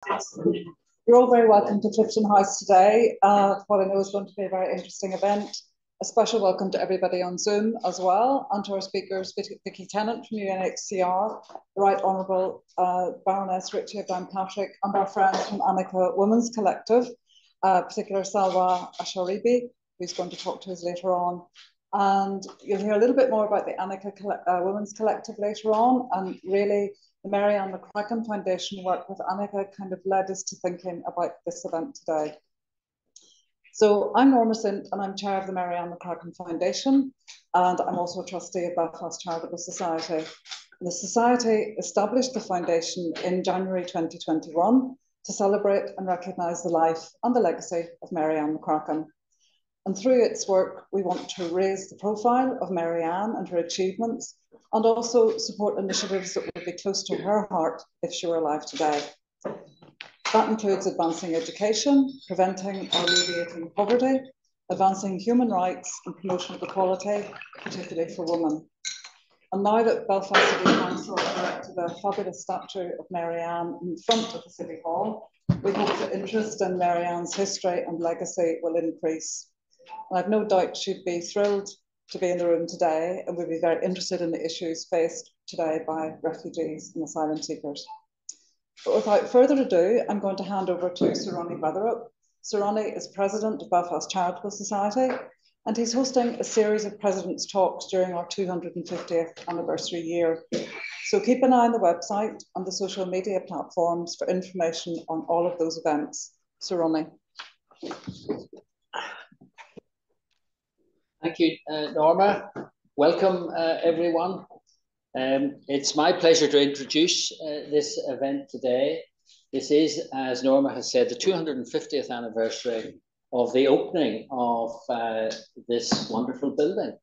You're all very welcome to Clifton House today. What I know is going to be a very interesting event. A special welcome to everybody on Zoom as well, and to our speakers, Vicky Tennant from UNHCR, the Right Honourable Baroness Ritchie of Downpatrick, and our friends from ANAKA Women's Collective, particular Salwa Asharibi, who's going to talk to us later on. And you'll hear a little bit more about the ANAKA Women's Collective later on, and really the Mary Ann McCracken Foundation work with ANAKA kind of led us to thinking about this event today. So I'm Norma Sint, and I'm chair of the Mary Ann McCracken Foundation, and I'm also a trustee of Belfast Charitable Society. The Society established the foundation in January 2021 to celebrate and recognise the life and the legacy of Mary Ann McCracken. And through its work, we want to raise the profile of Mary Ann and her achievements, and also support initiatives that would be close to her heart if she were alive today. That includes advancing education, preventing or alleviating poverty, advancing human rights and promotion of equality, particularly for women. And now that Belfast City Council erected a fabulous statue of Mary Ann in front of the City Hall, we hope that interest in Mary Ann's history and legacy will increase. And I've no doubt she'd be thrilled to be in the room today, and we'd be very interested in the issues faced today by refugees and asylum seekers. But without further ado, I'm going to hand over to Sir Ronnie Weatherup. Sir Ronnie is president of Belfast Charitable Society, and he's hosting a series of president's talks during our 250th anniversary year. So keep an eye on the website and the social media platforms for information on all of those events. Sir Ronnie. Thank you, Norma. Welcome, everyone. It's my pleasure to introduce this event today. This is, as Norma has said, the 250th anniversary of the opening of this wonderful building.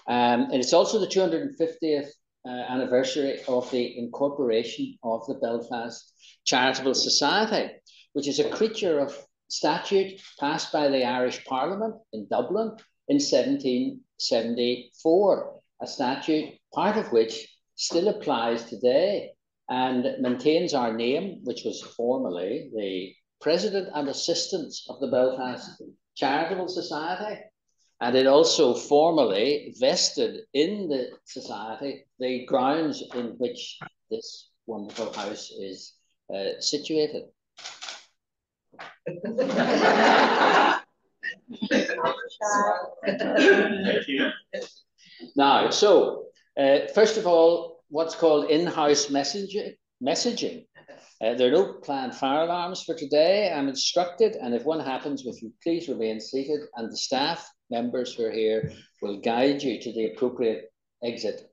And it's also the 250th anniversary of the incorporation of the Belfast Charitable Society, which is a creature of statute passed by the Irish Parliament in Dublin in 1774, a statute part of which still applies today and maintains our name, which was formerly the President and Assistants of the Belfast Charitable Society. And it also formally vested in the society the grounds in which this wonderful house is situated. Now, so first of all, what's called in-house messaging. There are no planned fire alarms for today. I'm instructed, and if one happens, would you please remain seated, and the staff members who are here will guide you to the appropriate exit.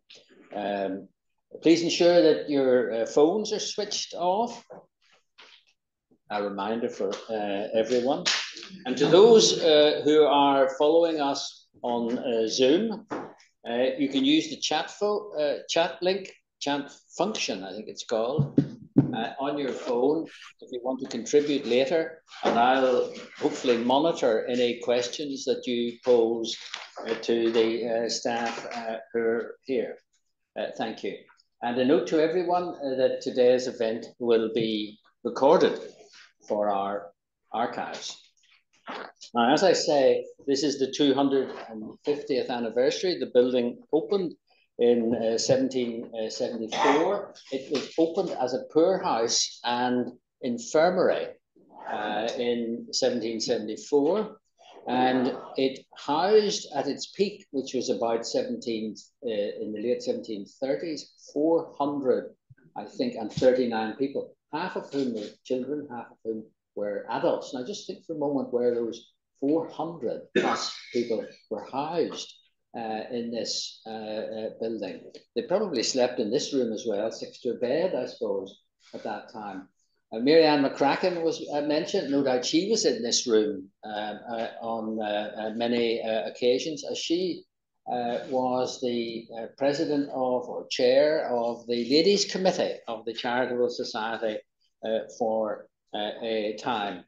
Please ensure that your phones are switched off. A reminder for everyone. And to those who are following us on Zoom, you can use the chat function, I think it's called, on your phone if you want to contribute later, and I'll hopefully monitor any questions that you pose to the staff who are here. Thank you. And a note to everyone that today's event will be recorded for our archives. Now, as I say, this is the 250th anniversary. The building opened in 1774. It was opened as a poorhouse and infirmary in 1774. And it housed at its peak, which was about in the late 1730s, 400, I think, and 39 people, half of whom were children, half of whom were adults. Now just think for a moment where those 400 plus people were housed in this building. They probably slept in this room as well, 6 to a bed, I suppose, at that time. Mary Ann McCracken was mentioned. No doubt she was in this room on many occasions, as she was the president of, or chair of, the Ladies' Committee of the Charitable Society for a time.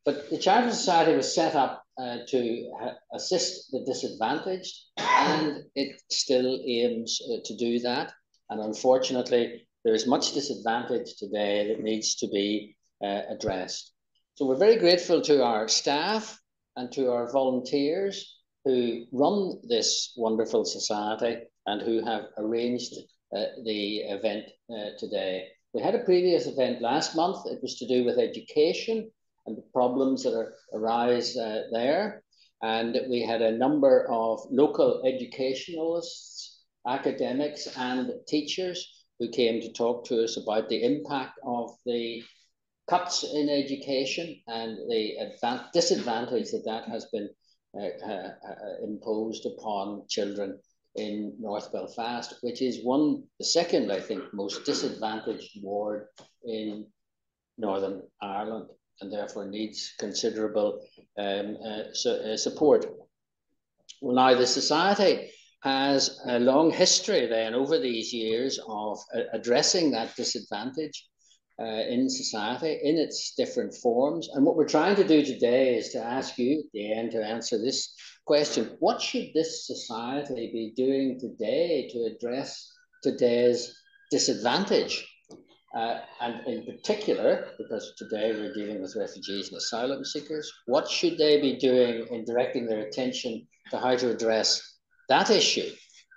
But the Charitable Society was set up to assist the disadvantaged, and it still aims to do that. And unfortunately, there is much disadvantage today that needs to be addressed. So we're very grateful to our staff and to our volunteers who run this wonderful society and who have arranged the event today. We had a previous event last month. It was to do with education and the problems that arise there. And we had a number of local educationalists, academics, and teachers who came to talk to us about the impact of the cuts in education and the disadvantage that has been imposed upon children in North Belfast, which is the second, I think, most disadvantaged ward in Northern Ireland, and therefore needs considerable support. Well, now the Society has a long history then over these years of addressing that disadvantage in society in its different forms. And what we're trying to do today is to ask you at the end to answer this question: what should this society be doing today to address today's disadvantage? And in particular, because today we're dealing with refugees and asylum seekers, what should they be doing in directing their attention to how to address that issue?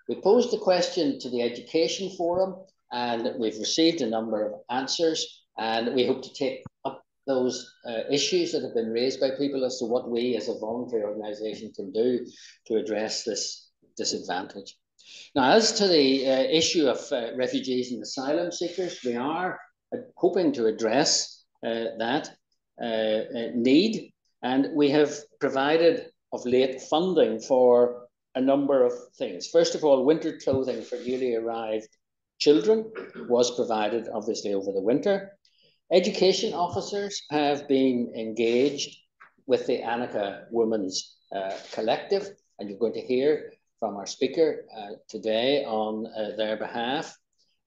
We posed the question to the Education Forum, and we've received a number of answers, and we hope to take up those issues that have been raised by people as to what we as a voluntary organisation can do to address this disadvantage. Now, as to the issue of refugees and asylum seekers, we are hoping to address that need, and we have provided of late funding for a number of things. First of all, winter clothing for newly arrived children was provided, obviously, over the winter. Education officers have been engaged with the ANAKA Women's Collective, and you're going to hear from our speaker today on their behalf.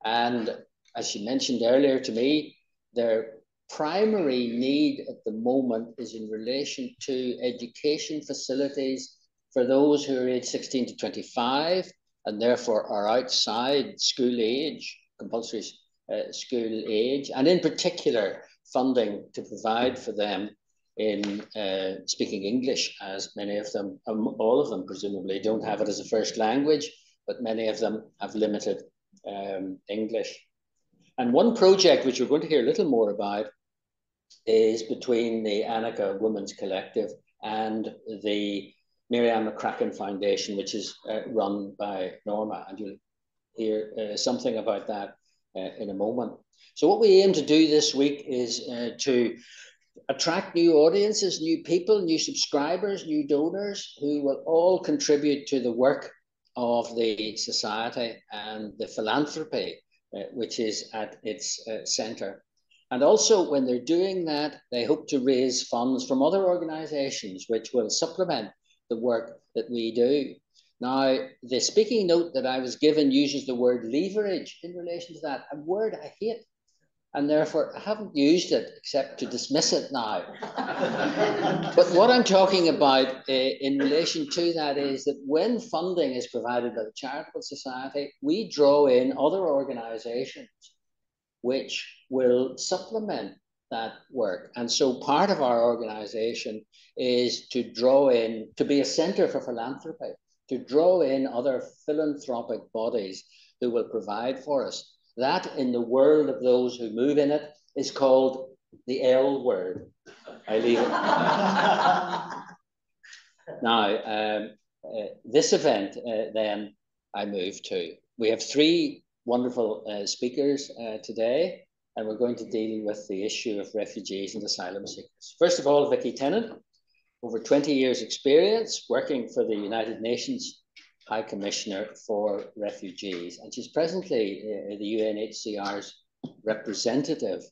And as she mentioned earlier to me, their primary need at the moment is in relation to education facilities for those who are aged 16 to 25 and therefore are outside school age, compulsory school age, and in particular funding to provide for them in speaking English, as many of them, all of them presumably don't have it as a first language, but many of them have limited English. And one project which we're going to hear a little more about is between the ANAKA Women's Collective and the Miriam McCracken Foundation, which is run by Norma, and you'll hear something about that in a moment. So what we aim to do this week is to attract new audiences, new people, new subscribers, new donors who will all contribute to the work of the Society and the philanthropy which is at its centre. And also when they're doing that, they hope to raise funds from other organisations which will supplement the work that we do. Now, the speaking note that I was given uses the word leverage in relation to that, a word I hate, and therefore I haven't used it except to dismiss it now. But what I'm talking about in relation to that is that when funding is provided by the Charitable Society, we draw in other organisations which will supplement that work. And so part of our organisation is to draw in, to be a centre for philanthropy, to draw in other philanthropic bodies who will provide for us. That, in the world of those who move in it, is called the L word. I leave it. Now, this event, then, I move to. We have three wonderful speakers today, and we're going to deal with the issue of refugees and asylum seekers. First of all, Vicky Tennant, over 20 years experience working for the United Nations High Commissioner for Refugees, and she's presently the UNHCR's representative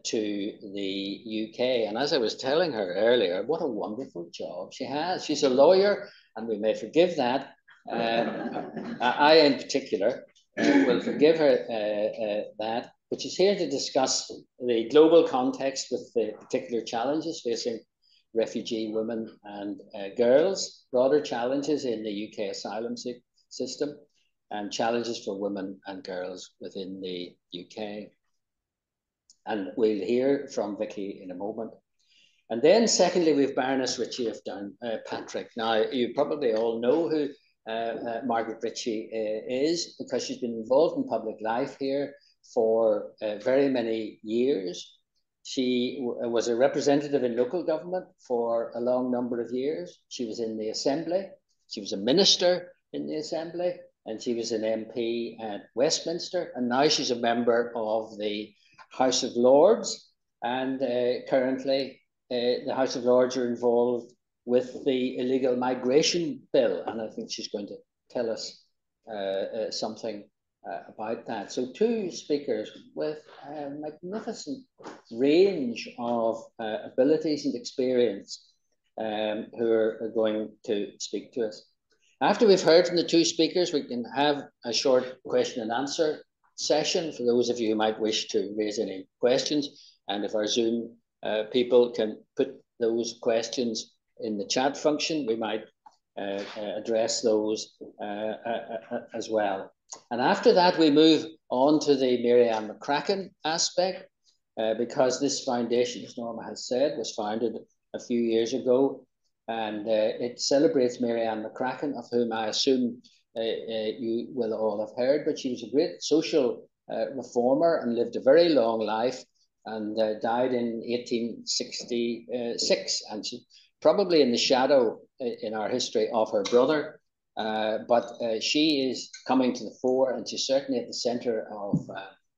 to the UK. And as I was telling her earlier, what a wonderful job she has. She's a lawyer, and we may forgive that. I, in particular, will forgive her that, but she's here to discuss the global context with the particular challenges facing refugee women and girls, broader challenges in the UK asylum system, and challenges for women and girls within the UK. And we'll hear from Vicky in a moment. And then secondly, we've Baroness Ritchie of Downpatrick. Now, you probably all know who Margaret Ritchie is, because she's been involved in public life here for very many years. She was a representative in local government for a long number of years. She was in the Assembly. She was a minister in the Assembly, and she was an MP at Westminster. And now she's a member of the House of Lords. And currently, the House of Lords are involved with the illegal migration bill, and I think she's going to tell us something about that. So two speakers with a magnificent range of abilities and experience who are going to speak to us. After we've heard from the two speakers, we can have a short question and answer session for those of you who might wish to raise any questions. And if our Zoom people can put those questions in the chat function, we might address those as well. And after that, we move on to the Mary Ann McCracken aspect, because this foundation, as Norma has said, was founded a few years ago, and it celebrates Mary Ann McCracken, of whom I assume you will all have heard, but she was a great social reformer and lived a very long life, and died in 1866, and she probably in the shadow in our history of her brother, but she is coming to the fore, and she's certainly at the centre of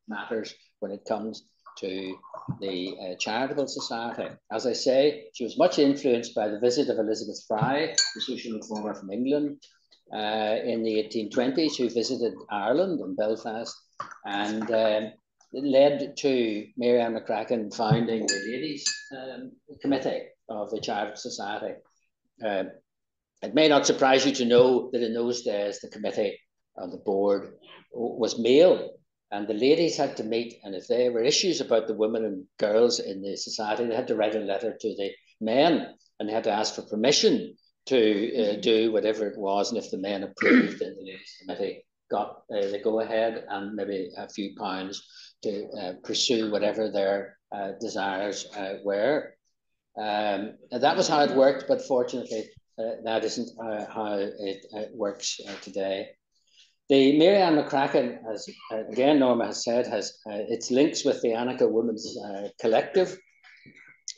matters when it comes to the Charitable Society. As I say, she was much influenced by the visit of Elizabeth Fry, the social reformer from England, in the 1820s, who visited Ireland and Belfast, and it led to Mary Ann McCracken founding the Ladies' Committee of the Charitable Society. It may not surprise you to know that in those days the committee on the board was male, and the ladies had to meet, and if there were issues about the women and girls in the society, they had to write a letter to the men, and they had to ask for permission to do whatever it was, and if the men approved, then the Ladies' Committee got the go-ahead and maybe a few pounds to pursue whatever their desires were. And that was how it worked, but fortunately that isn't how it works today. The Mary Ann McCracken, as again Norma has said, has its links with the ANAKA Women's Collective,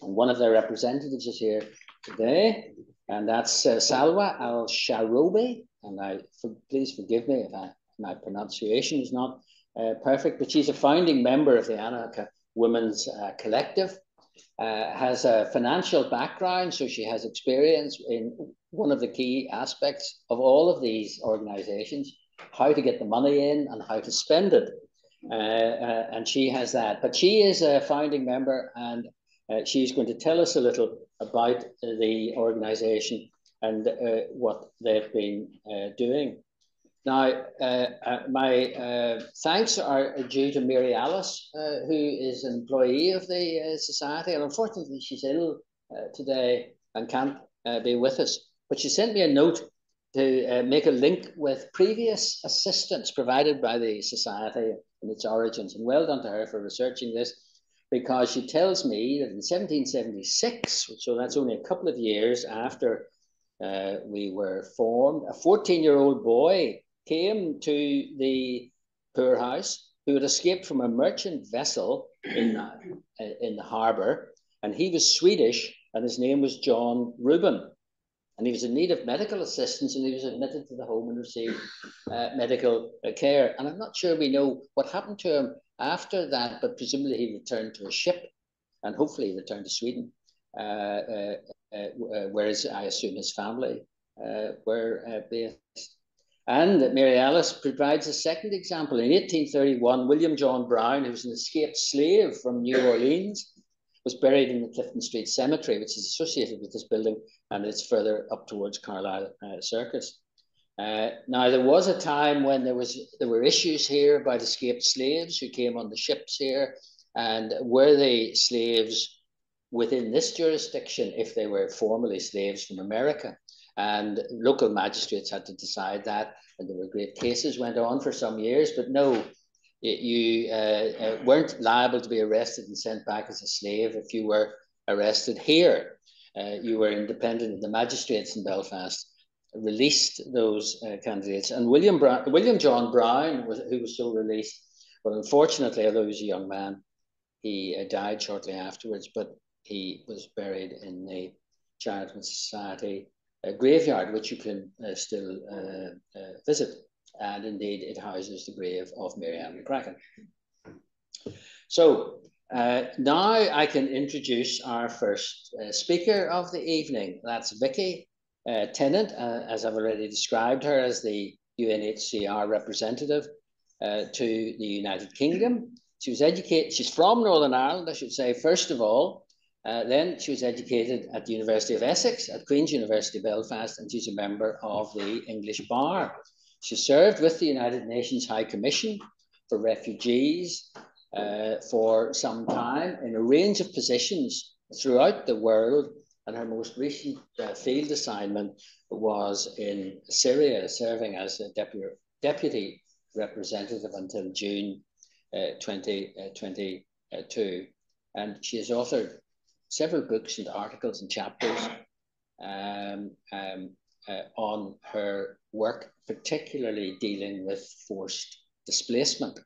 and one of their representatives is here today, and that's Salwa Al-Sharobi, and please forgive me if my pronunciation is not perfect, but she's a founding member of the ANAKA Women's Collective, has a financial background, so she has experience in one of the key aspects of all of these organizations, how to get the money in and how to spend it. And she has that. But she is a founding member, and she's going to tell us a little about the organization and what they've been doing. Now, my thanks are due to Mary Alice, who is an employee of the society, and unfortunately she's ill today and can't be with us. But she sent me a note to make a link with previous assistance provided by the society in its origins, and well done to her for researching this, because she tells me that in 1776, so that's only a couple of years after we were formed, a 14-year-old boy came to the poorhouse who had escaped from a merchant vessel in the harbour, and he was Swedish, and his name was John Reuben, and he was in need of medical assistance, and he was admitted to the home and received medical care. And I'm not sure we know what happened to him after that, but presumably he returned to a ship, and hopefully he returned to Sweden, whereas I assume his family were based. And Mary Alice provides a second example. In 1831, William John Brown, who was an escaped slave from New Orleans, was buried in the Clifton Street Cemetery, which is associated with this building, and it's further up towards Carlisle Circus. Now, there was a time when there were issues here about escaped slaves who came on the ships here, and were they slaves within this jurisdiction if they were formerly slaves from America? And local magistrates had to decide that, and there were great cases, went on for some years, but no, You weren't liable to be arrested and sent back as a slave if you were arrested here. You were independent, and the magistrates in Belfast released those candidates. And William John Brown, who was still released, but unfortunately, although he was a young man, he died shortly afterwards, but he was buried in the Charitable Society graveyard, which you can still visit. And indeed, it houses the grave of Mary Ann McCracken. So now I can introduce our first speaker of the evening. That's Vicky Tennant, as I've already described her as the UNHCR representative to the United Kingdom. She was educated, she's from Northern Ireland, I should say, first of all. Then she was educated at the University of Essex, at Queen's University Belfast, and she's a member of the English Bar. She served with the United Nations High Commission for Refugees for some time in a range of positions throughout the world, and her most recent field assignment was in Syria, serving as a deputy representative until June 2022. And she has authored several books and articles and chapters on her work, particularly dealing with forced displacement.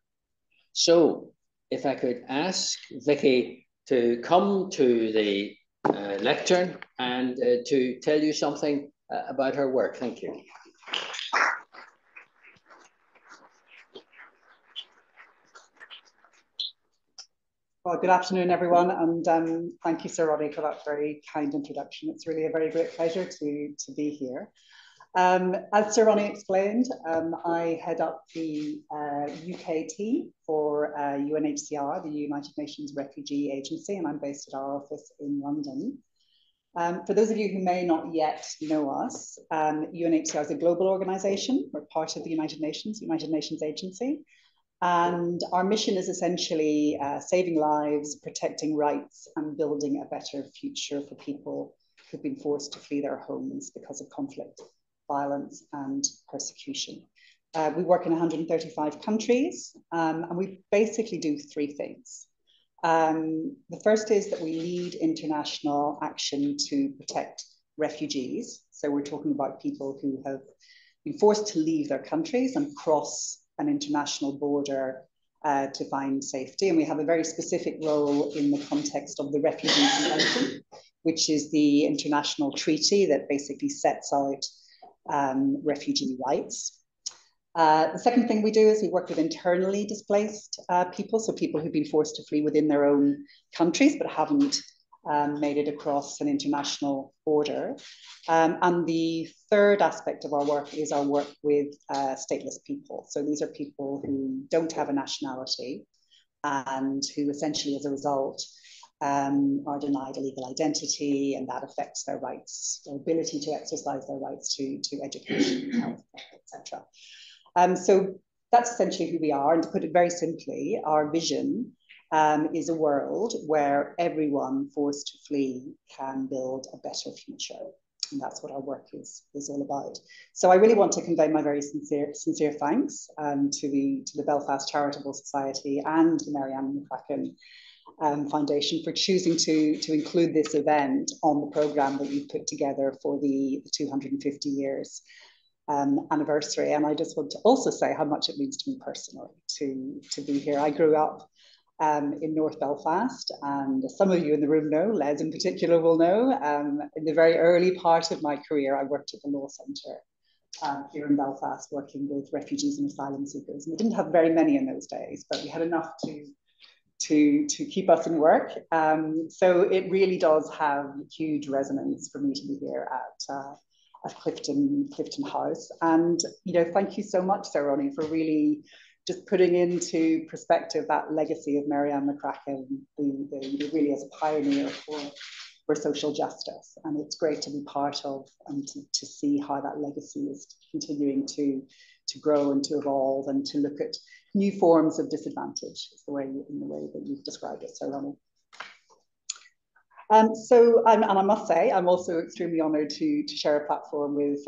So if I could ask Vicky to come to the lectern and to tell you something about her work. Thank you. Well, good afternoon, everyone, and thank you, Sir Ronnie, for that very kind introduction. It's really a very great pleasure to be here. As Sir Ronnie explained, I head up the UK team for UNHCR, the United Nations Refugee Agency, and I'm based at our office in London. For those of you who may not yet know us, UNHCR is a global organization. We're part of the United Nations Agency. And our mission is essentially saving lives, protecting rights, and building a better future for people who've been forced to flee their homes because of conflict, violence, and persecution. We work in 135 countries, and we basically do three things. The first is that we lead international action to protect refugees. So we're talking about people who have been forced to leave their countries and cross an international border to find safety. And we have a very specific role in the context of the Refugee Convention, which is the international treaty that basically sets out refugee rights. The second thing we do is we work with internally displaced people, so people who've been forced to flee within their own countries but haven't made it across an international border. And the third aspect of our work is our work with stateless people. So these are people who don't have a nationality and who essentially, as a result, are denied a legal identity, and that affects their rights, their ability to exercise their rights to education, health, etc. So that's essentially who we are. And to put it very simply, our vision is a world where everyone forced to flee can build a better future. And that's what our work is all about. So I really want to convey my very sincere thanks to the Belfast Charitable Society and the Mary Ann McCracken Foundation for choosing to include this event on the programme that you've put together for the 250 years anniversary. And I just want to also say how much it means to me personally to be here. I grew up in North Belfast, and some of you in the room know, Les in particular will know, in the very early part of my career, I worked at the Law Centre here in Belfast, working with refugees and asylum seekers. And we didn't have very many in those days, but we had enough to keep us in work. So it really does have huge resonance for me to be here at Clifton House. And, thank you so much, Sir Ronnie, for really just putting into perspective that legacy of Mary Ann McCracken, really as a pioneer for social justice. And it's great to be part of and to see how that legacy is continuing to grow and to evolve and to look at new forms of disadvantage, in the way that you've described it, Sir Ronnie. And I must say, I'm also extremely honoured to share a platform with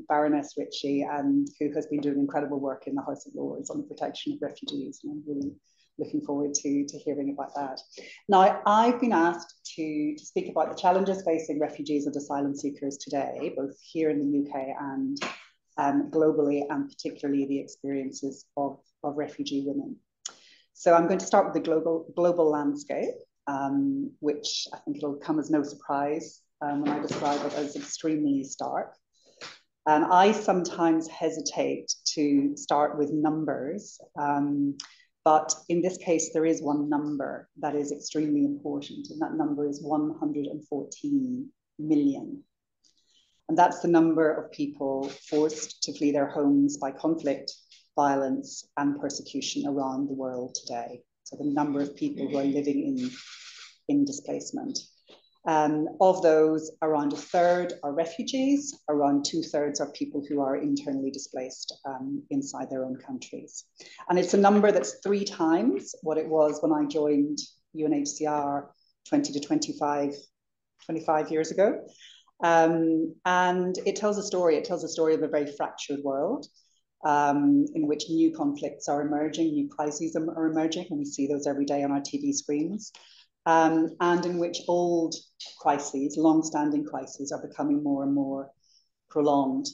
Baroness Ritchie, and who has been doing incredible work in the House of Lords on the protection of refugees. And I'm really looking forward to hearing about that. Now, I've been asked to speak about the challenges facing refugees and asylum seekers today, both here in the UK and globally, and particularly the experiences of refugee women. So I'm going to start with the global landscape, which I think it'll come as no surprise when I describe it as extremely stark. And I sometimes hesitate to start with numbers, but in this case, there is one number that is extremely important, and that number is 114 million. And that's the number of people forced to flee their homes by conflict, violence, and persecution around the world today. So the number of people who are living in displacement. Of those, around a third are refugees, around 2/3 are people who are internally displaced inside their own countries. And it's a number that's 3 times what it was when I joined UNHCR 20 to 25 years ago. And it tells a story. It tells a story of a very fractured world in which new conflicts are emerging, new crises are emerging, and we see those every day on our TV screens. And in which old crises, long-standing crises, are becoming more and more prolonged.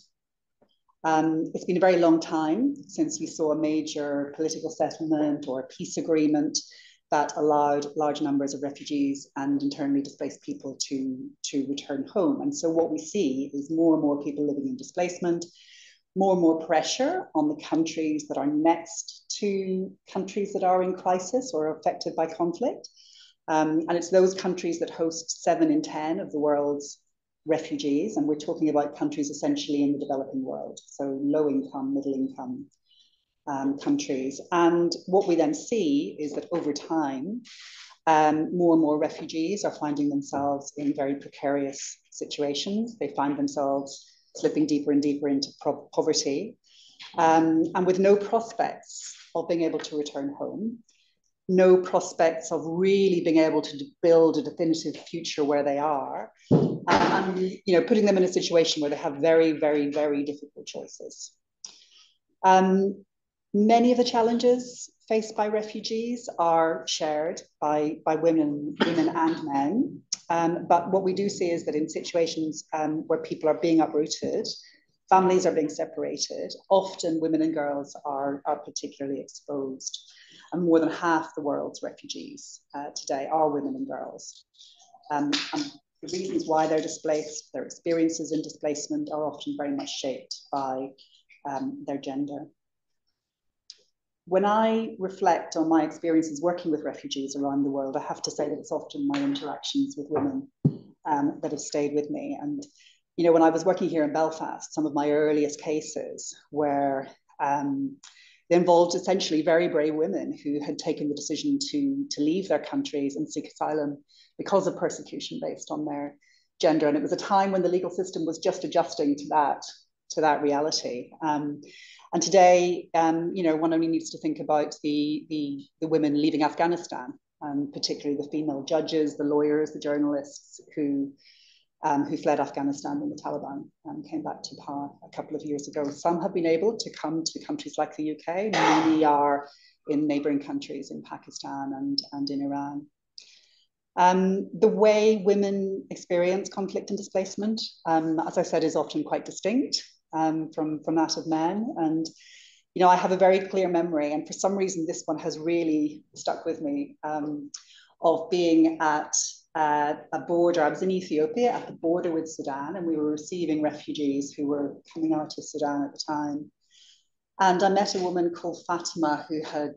It's been a very long time since we saw a major political settlement or a peace agreement that allowed large numbers of refugees and internally displaced people to return home. And so what we see is more and more people living in displacement, more and more pressure on the countries that are next to countries that are in crisis or affected by conflict. And it's those countries that host 7 in 10 of the world's refugees. And we're talking about countries essentially in the developing world, so low income, middle income countries. And what we then see is that over time, more and more refugees are finding themselves in very precarious situations. They find themselves slipping deeper and deeper into poverty, and with no prospects of being able to return home. No prospects of really being able to build a definitive future where they are, and putting them in a situation where they have very, very, very difficult choices. Many of the challenges faced by refugees are shared by women and men, but what we do see is that in situations where people are being uprooted, families are being separated, often women and girls are particularly exposed. And more than half the world's refugees today are women and girls. And the reasons why they're displaced, their experiences in displacement, are often very much shaped by their gender. When I reflect on my experiences working with refugees around the world, I have to say that it's often my interactions with women that have stayed with me. And when I was working here in Belfast, some of my earliest cases were they involved essentially very brave women who had taken the decision to leave their countries and seek asylum because of persecution based on their gender. And it was a time when the legal system was just adjusting to that reality. And today, one only needs to think about the women leaving Afghanistan, and particularly the female judges, the lawyers, the journalists who fled Afghanistan when the Taliban came back to power a couple of years ago. Some have been able to come to countries like the UK. Many are in neighbouring countries, in Pakistan and in Iran. The way women experience conflict and displacement, as I said, is often quite distinct from that of men. And I have a very clear memory, and for some reason this one has really stuck with me, of being at a border. I was in Ethiopia at the border with Sudan, and we were receiving refugees who were coming out of Sudan at the time. And I met a woman called Fatima who had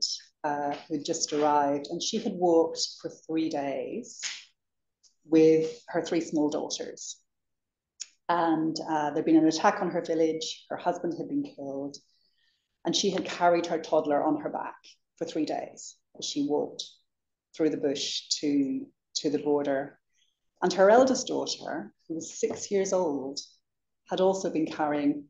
just arrived, and she had walked for 3 days with her 3 small daughters. And there'd been an attack on her village. Her husband had been killed, and she had carried her toddler on her back for 3 days as she walked through the bush to the border. And her eldest daughter, who was 6 years old, had also been carrying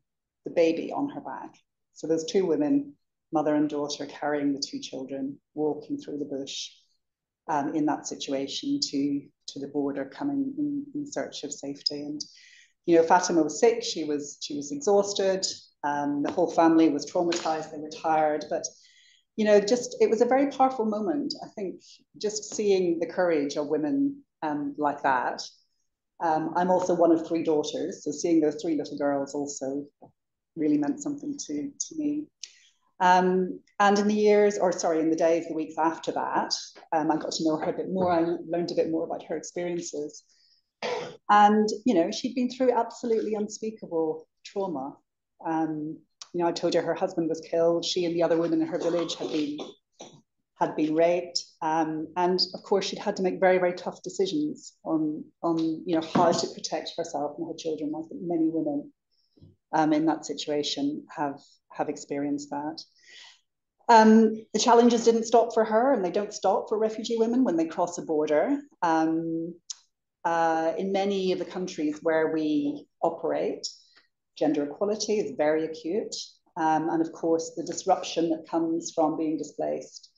the baby on her back. So those 2 women, mother and daughter, carrying the 2 children, walking through the bush. in that situation to the border, coming in search of safety. And you know, Fatima was sick, she was exhausted, the whole family was traumatized, they were tired, but you know, just it was a very powerful moment. I think just seeing the courage of women like that. I'm also one of 3 daughters, so seeing those 3 little girls also really meant something to me. And in the days, the weeks after that, I got to know her a bit more. I learned a bit more about her experiences. And, you know, she'd been through absolutely unspeakable trauma. You know, I told her husband was killed. She and the other women in her village had been raped. And of course, she'd had to make very, very tough decisions on you know, how to protect herself and her children. I think many women in that situation have experienced that. The challenges didn't stop for her, and they don't stop for refugee women when they cross a border. In many of the countries where we operate, gender equality is very acute. And of course, the disruption that comes from being displaced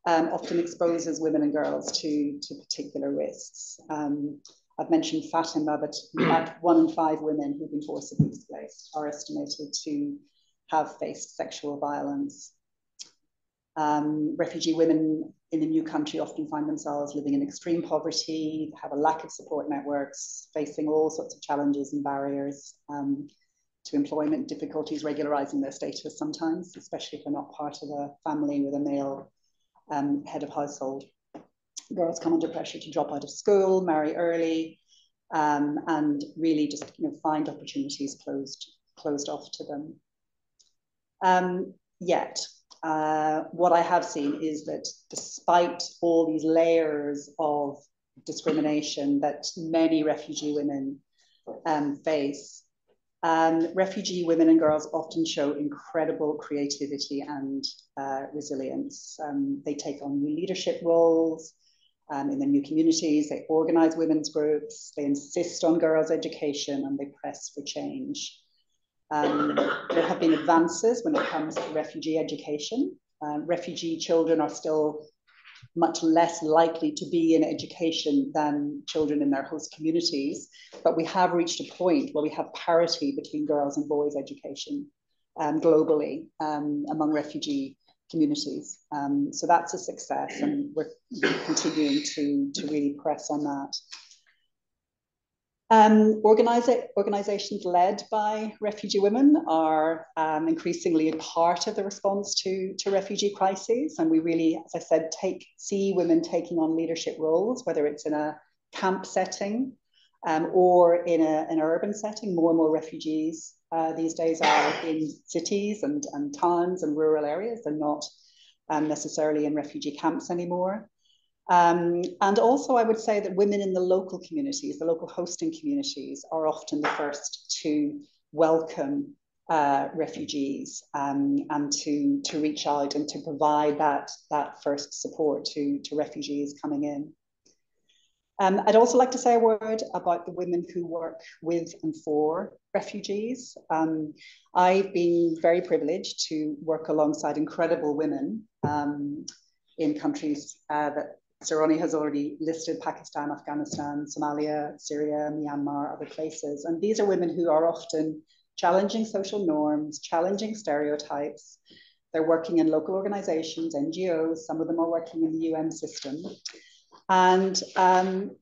often exposes women and girls to particular risks. I've mentioned Fatima, but in fact, 1 in 5 women who've been forcibly displaced are estimated to have faced sexual violence. Refugee women in a new country often find themselves living in extreme poverty, have a lack of support networks, facing all sorts of challenges and barriers to employment, difficulties regularizing their status sometimes, especially if they're not part of a family with a male head of household. Girls come under pressure to drop out of school, marry early, and really just, you know, find opportunities closed off to them. Yet, what I have seen is that despite all these layers of discrimination that many refugee women face, refugee women and girls often show incredible creativity and resilience. They take on new leadership roles in their new communities, they organize women's groups, they insist on girls' education, and they press for change. There have been advances when it comes to refugee education. Refugee children are still much less likely to be in education than children in their host communities, but we have reached a point where we have parity between girls and boys' education globally among refugee communities. So that's a success, and we're continuing to really press on that. Organizations led by refugee women are increasingly a part of the response to refugee crises. And we really, as I said, see women taking on leadership roles, whether it's in a camp setting or in an urban setting. More and more refugees these days are in cities and towns and rural areas, and not necessarily in refugee camps anymore. And also, I would say that women in the local communities, the local hosting communities, are often the first to welcome refugees and to reach out and to provide that first support to refugees coming in. I'd also like to say a word about the women who work with and for refugees. I've been very privileged to work alongside incredible women in countries that Saroni has already listed: Pakistan, Afghanistan, Somalia, Syria, Myanmar, other places. And these are women who are often challenging social norms, challenging stereotypes. They're working in local organizations, NGOs, some of them are working in the UN system. And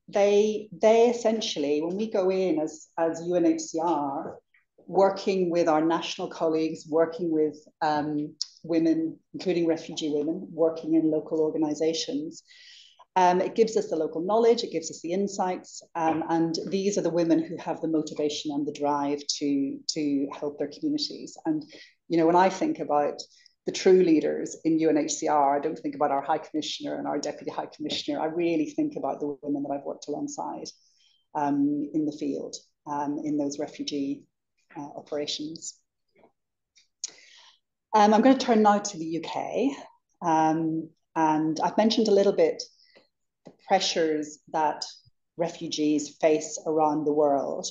they essentially, when we go in as UNHCR, working with our national colleagues, working with women, including refugee women, working in local organizations, it gives us the local knowledge, it gives us the insights, and these are the women who have the motivation and the drive to help their communities. And, you know, when I think about the true leaders in UNHCR, I don't think about our High Commissioner and our Deputy High Commissioner. I really think about the women that I've worked alongside in the field, in those refugee operations. I'm going to turn now to the UK. And I've mentioned a little bit the pressures that refugees face around the world,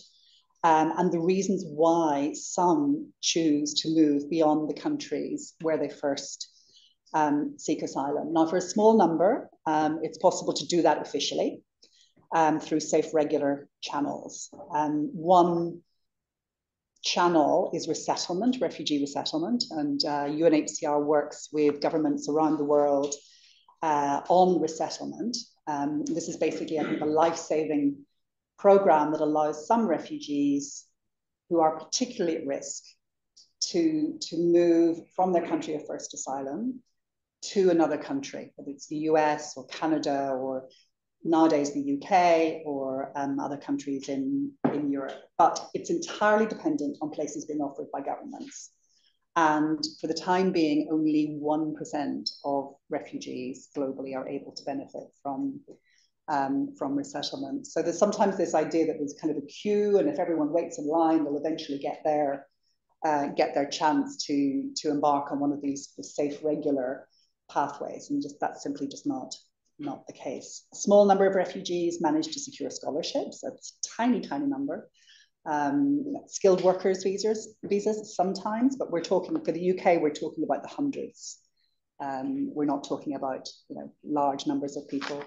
and the reasons why some choose to move beyond the countries where they first seek asylum. Now, for a small number, it's possible to do that officially through safe, regular channels. One channel is resettlement, refugee resettlement, and UNHCR works with governments around the world on resettlement. This is basically, I think, a life-saving program that allows some refugees who are particularly at risk to move from their country of first asylum to another country, whether it's the US or Canada or nowadays the UK or other countries in Europe. But it's entirely dependent on places being offered by governments. And for the time being, only 1% of refugees globally are able to benefit from resettlement. So there's sometimes this idea that there's kind of a queue, and if everyone waits in line, they'll eventually get their chance to embark on one of these safe, regular pathways, and that's simply just not the case. A small number of refugees manage to secure scholarships. That's a tiny number. Skilled workers visas sometimes, but we're talking, for the UK, we're talking about the hundreds. We're not talking about large numbers of people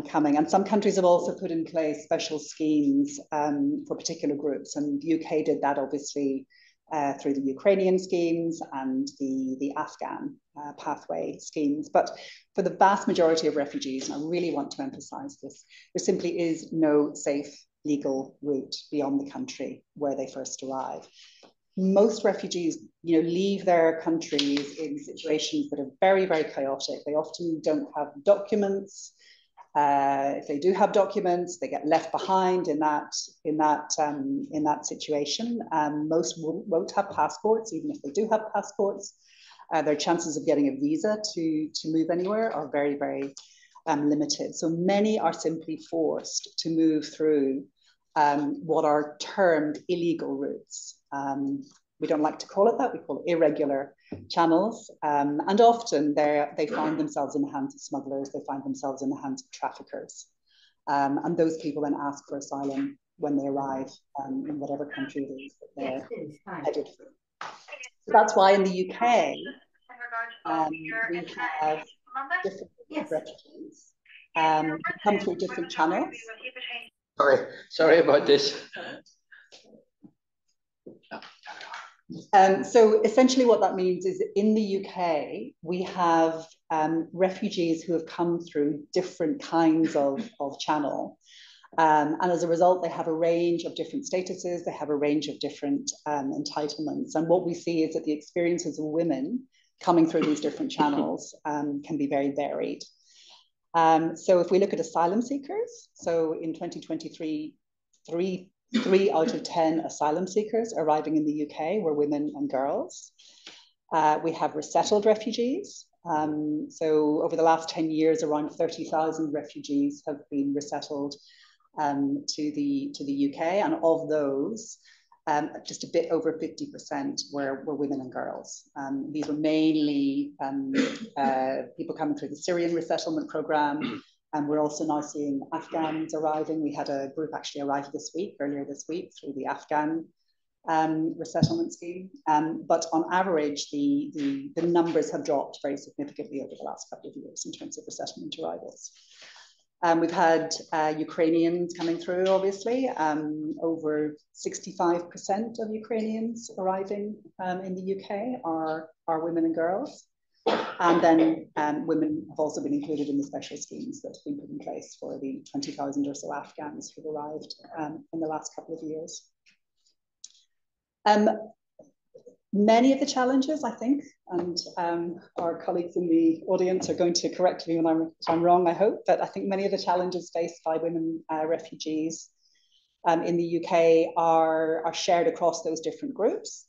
coming. And some countries have also put in place special schemes for particular groups, and the UK did that obviously through the Ukrainian schemes and the Afghan pathway schemes. But for the vast majority of refugees, and I really want to emphasize this, there simply is no safe legal route beyond the country where they first arrive. Most refugees, leave their countries in situations that are very, very chaotic. They often don't have documents. If they do have documents, they get left behind in that situation. Most won't have passports, even if they do have passports. Their chances of getting a visa to move anywhere are very, very limited. So many are simply forced to move through what are termed illegal routes. We don't like to call it that. We call it irregular channels. And often they find themselves in the hands of smugglers. They find themselves in the hands of traffickers. And those people then ask for asylum when they arrive in whatever country it is that they're headed for. So that's why in the UK, we have different refugees who come through different channels. Sorry about this. So essentially what that means is in the UK, we have refugees who have come through different kinds of channel. And as a result, they have a range of different statuses, they have a range of different entitlements. And what we see is that the experiences of women coming through these different channels can be very varied. So if we look at asylum seekers, so in 2023, three out of 10 asylum seekers arriving in the UK were women and girls. We have resettled refugees. So over the last 10 years, around 30,000 refugees have been resettled to the UK. And of those, just a bit over 50% were women and girls. These were mainly people coming through the Syrian resettlement program. And we're also now seeing Afghans arriving. We had a group actually arrive earlier this week through the Afghan resettlement scheme. But on average, the numbers have dropped very significantly over the last couple of years in terms of resettlement arrivals. We've had Ukrainians coming through, obviously. Over 65% of Ukrainians arriving in the UK are women and girls. And then women have also been included in the special schemes that have been put in place for the 20,000 or so Afghans who've arrived in the last couple of years. Many of the challenges, I think, and our colleagues in the audience are going to correct me when I'm wrong, I hope, but I think many of the challenges faced by women refugees in the UK are shared across those different groups.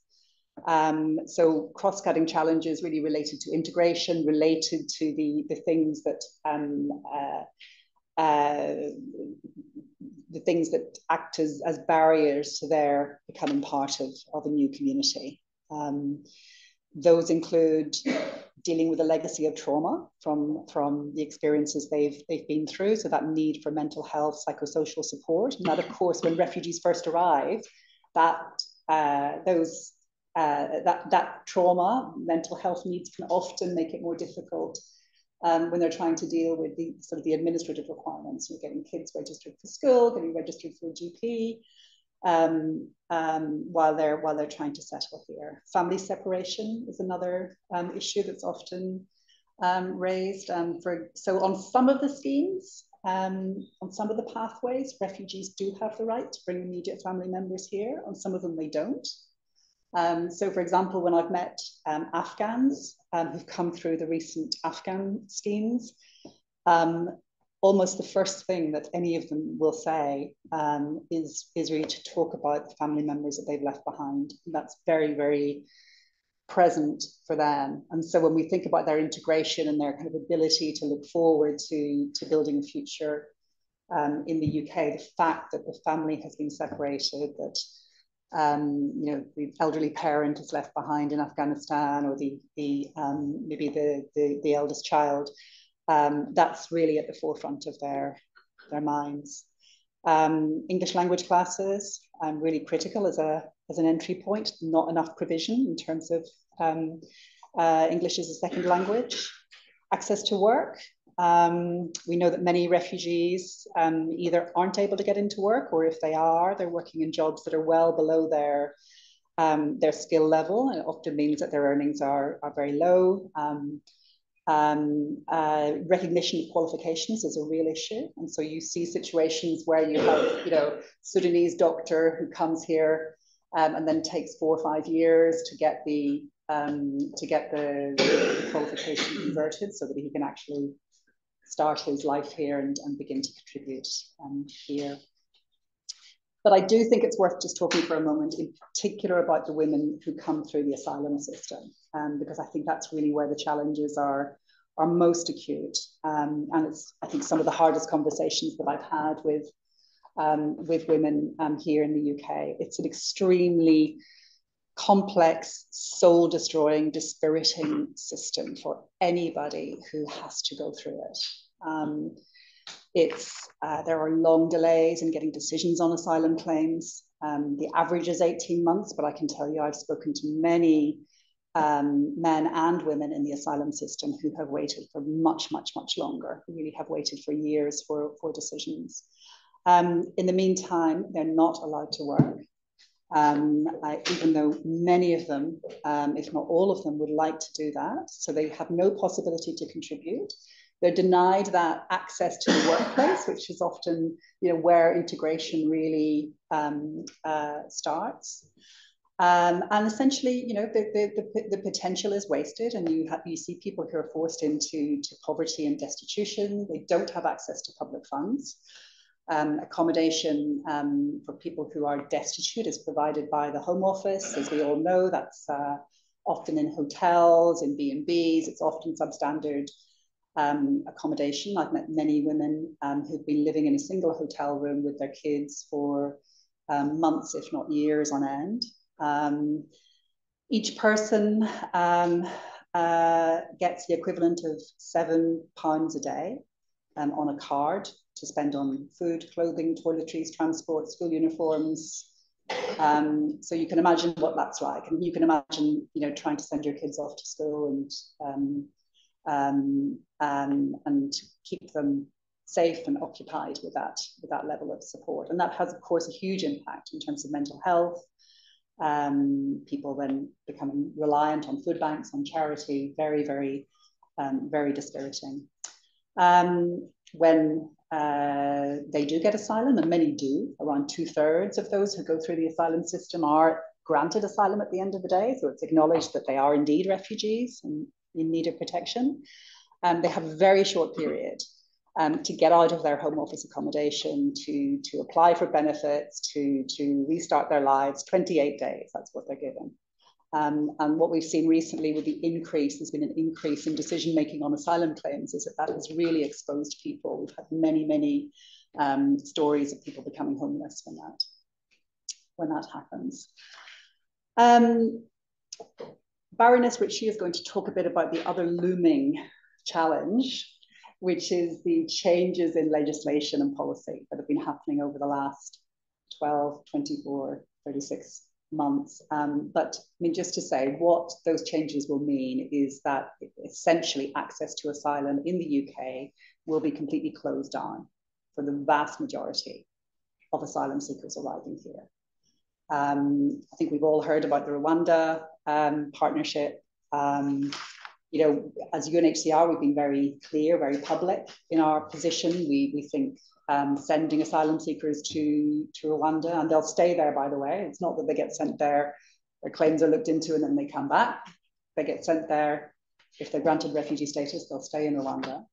So cross-cutting challenges really related to integration, related to the things that act as barriers to their becoming part of a new community. Those include dealing with a legacy of trauma from the experiences they've been through, so that need for mental health, psychosocial support. And that, of course, when refugees first arrive, those that trauma, mental health needs can often make it more difficult when they're trying to deal with the sort of the administrative requirements. You're getting kids registered for school, getting registered for a GP, while they're trying to settle here. Family separation is another issue that's often raised. So on some of the schemes, on some of the pathways, refugees do have the right to bring immediate family members here. On some of them, they don't. So, for example, when I've met Afghans who've come through the recent Afghan schemes, almost the first thing that any of them will say is really to talk about the family members that they've left behind. And that's very, very present for them. And so when we think about their integration and their kind of ability to look forward to building a future in the UK, the fact that the family has been separated, that you know, the elderly parent is left behind in Afghanistan, or maybe the eldest child, that's really at the forefront of their minds. English language classes, really critical as an entry point. Not enough provision in terms of English as a second language. Access to work. We know that many refugees either aren't able to get into work, or if they are, they're working in jobs that are well below their skill level, and it often means that their earnings are very low. Recognition of qualifications is a real issue, and so you see situations where you have, you know, Sudanese doctor who comes here and then takes 4 or 5 years to get the qualification converted, so that he can actually start his life here and begin to contribute here. But I do think it's worth just talking for a moment in particular about the women who come through the asylum system, because I think that's really where the challenges are most acute. And it's, I think, some of the hardest conversations that I've had with women here in the UK. It's an extremely complex, soul-destroying, dispiriting system for anybody who has to go through it. There are long delays in getting decisions on asylum claims. The average is 18 months, but I can tell you I've spoken to many men and women in the asylum system who have waited for much, much, much longer, who really have waited for years for decisions. In the meantime, they're not allowed to work. Even though many of them, if not all of them, would like to do that. So they have no possibility to contribute. They're denied that access to the workplace, which is often, you know, where integration really starts. And essentially, you know, the potential is wasted, and you see people who are forced into poverty and destitution. They don't have access to public funds. Accommodation for people who are destitute is provided by the Home Office. As we all know, that's often in hotels, in B&Bs. It's often substandard accommodation. I've met many women who've been living in a single hotel room with their kids for months, if not years on end. Each person gets the equivalent of £7 a day on a card to spend on food, clothing, toiletries, transport, school uniforms. So you can imagine what that's like, and you can imagine, you know, trying to send your kids off to school and keep them safe and occupied with that level of support. And that has, of course, a huge impact in terms of mental health. People then becoming reliant on food banks, on charity, very, very, very dispiriting. When they do get asylum, and many do, around 2/3 of those who go through the asylum system are granted asylum at the end of the day. So it's acknowledged that they are indeed refugees and in need of protection. They have a very short period to get out of their Home Office accommodation, to apply for benefits, to restart their lives. 28 days, that's what they're given. And what we've seen recently with the increase, there's been an increase in decision-making on asylum claims, is that has really exposed people. We've had many, many stories of people becoming homeless when that happens. Baroness Ritchie is going to talk a bit about the other looming challenge, which is the changes in legislation and policy that have been happening over the last 12, 24, 36 months. But I mean, just to say what those changes will mean is that essentially access to asylum in the UK will be completely closed down for the vast majority of asylum seekers arriving here. I think we've all heard about the Rwanda partnership. You know, as UNHCR, we've been very clear, very public in our position. We think sending asylum seekers to Rwanda, and they'll stay there, by the way. It's not that they get sent there, their claims are looked into and then they come back. They get sent there. If they're granted refugee status, they'll stay in Rwanda.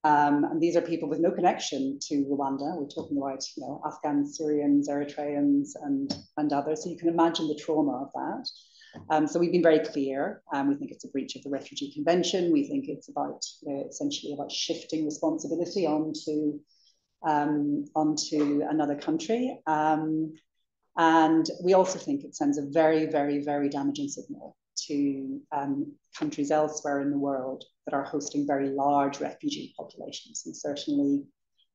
And these are people with no connection to Rwanda. We're talking about, you know, Afghans, Syrians, Eritreans, and others. So you can imagine the trauma of that. So we've been very clear. We think it's a breach of the Refugee Convention. We think it's about essentially about shifting responsibility onto another country. And we also think it sends a very, very, very damaging signal to countries elsewhere in the world that are hosting very large refugee populations, and certainly,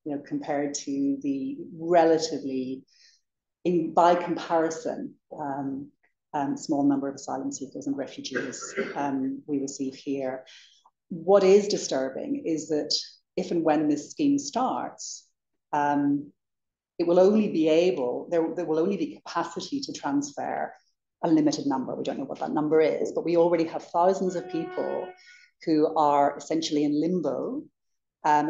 you know, compared to the relatively, by comparison, small number of asylum seekers and refugees we receive here. What is disturbing is that if and when this scheme starts, it will only be there will only be capacity to transfer a limited number. We don't know what that number is, but we already have thousands of people who are essentially in limbo,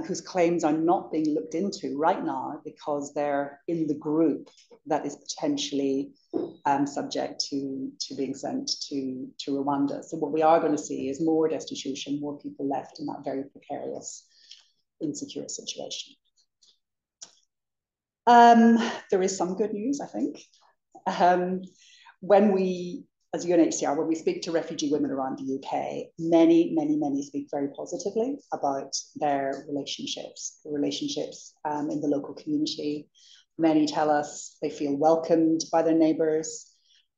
whose claims are not being looked into right now because they're in the group that is potentially subject to being sent to Rwanda. So what we are going to see is more destitution, more people left in that very precarious, insecure situation. There is some good news, I think. When we, as UNHCR, when we speak to refugee women around the UK, many speak very positively about their relationships in the local community. Many tell us they feel welcomed by their neighbours.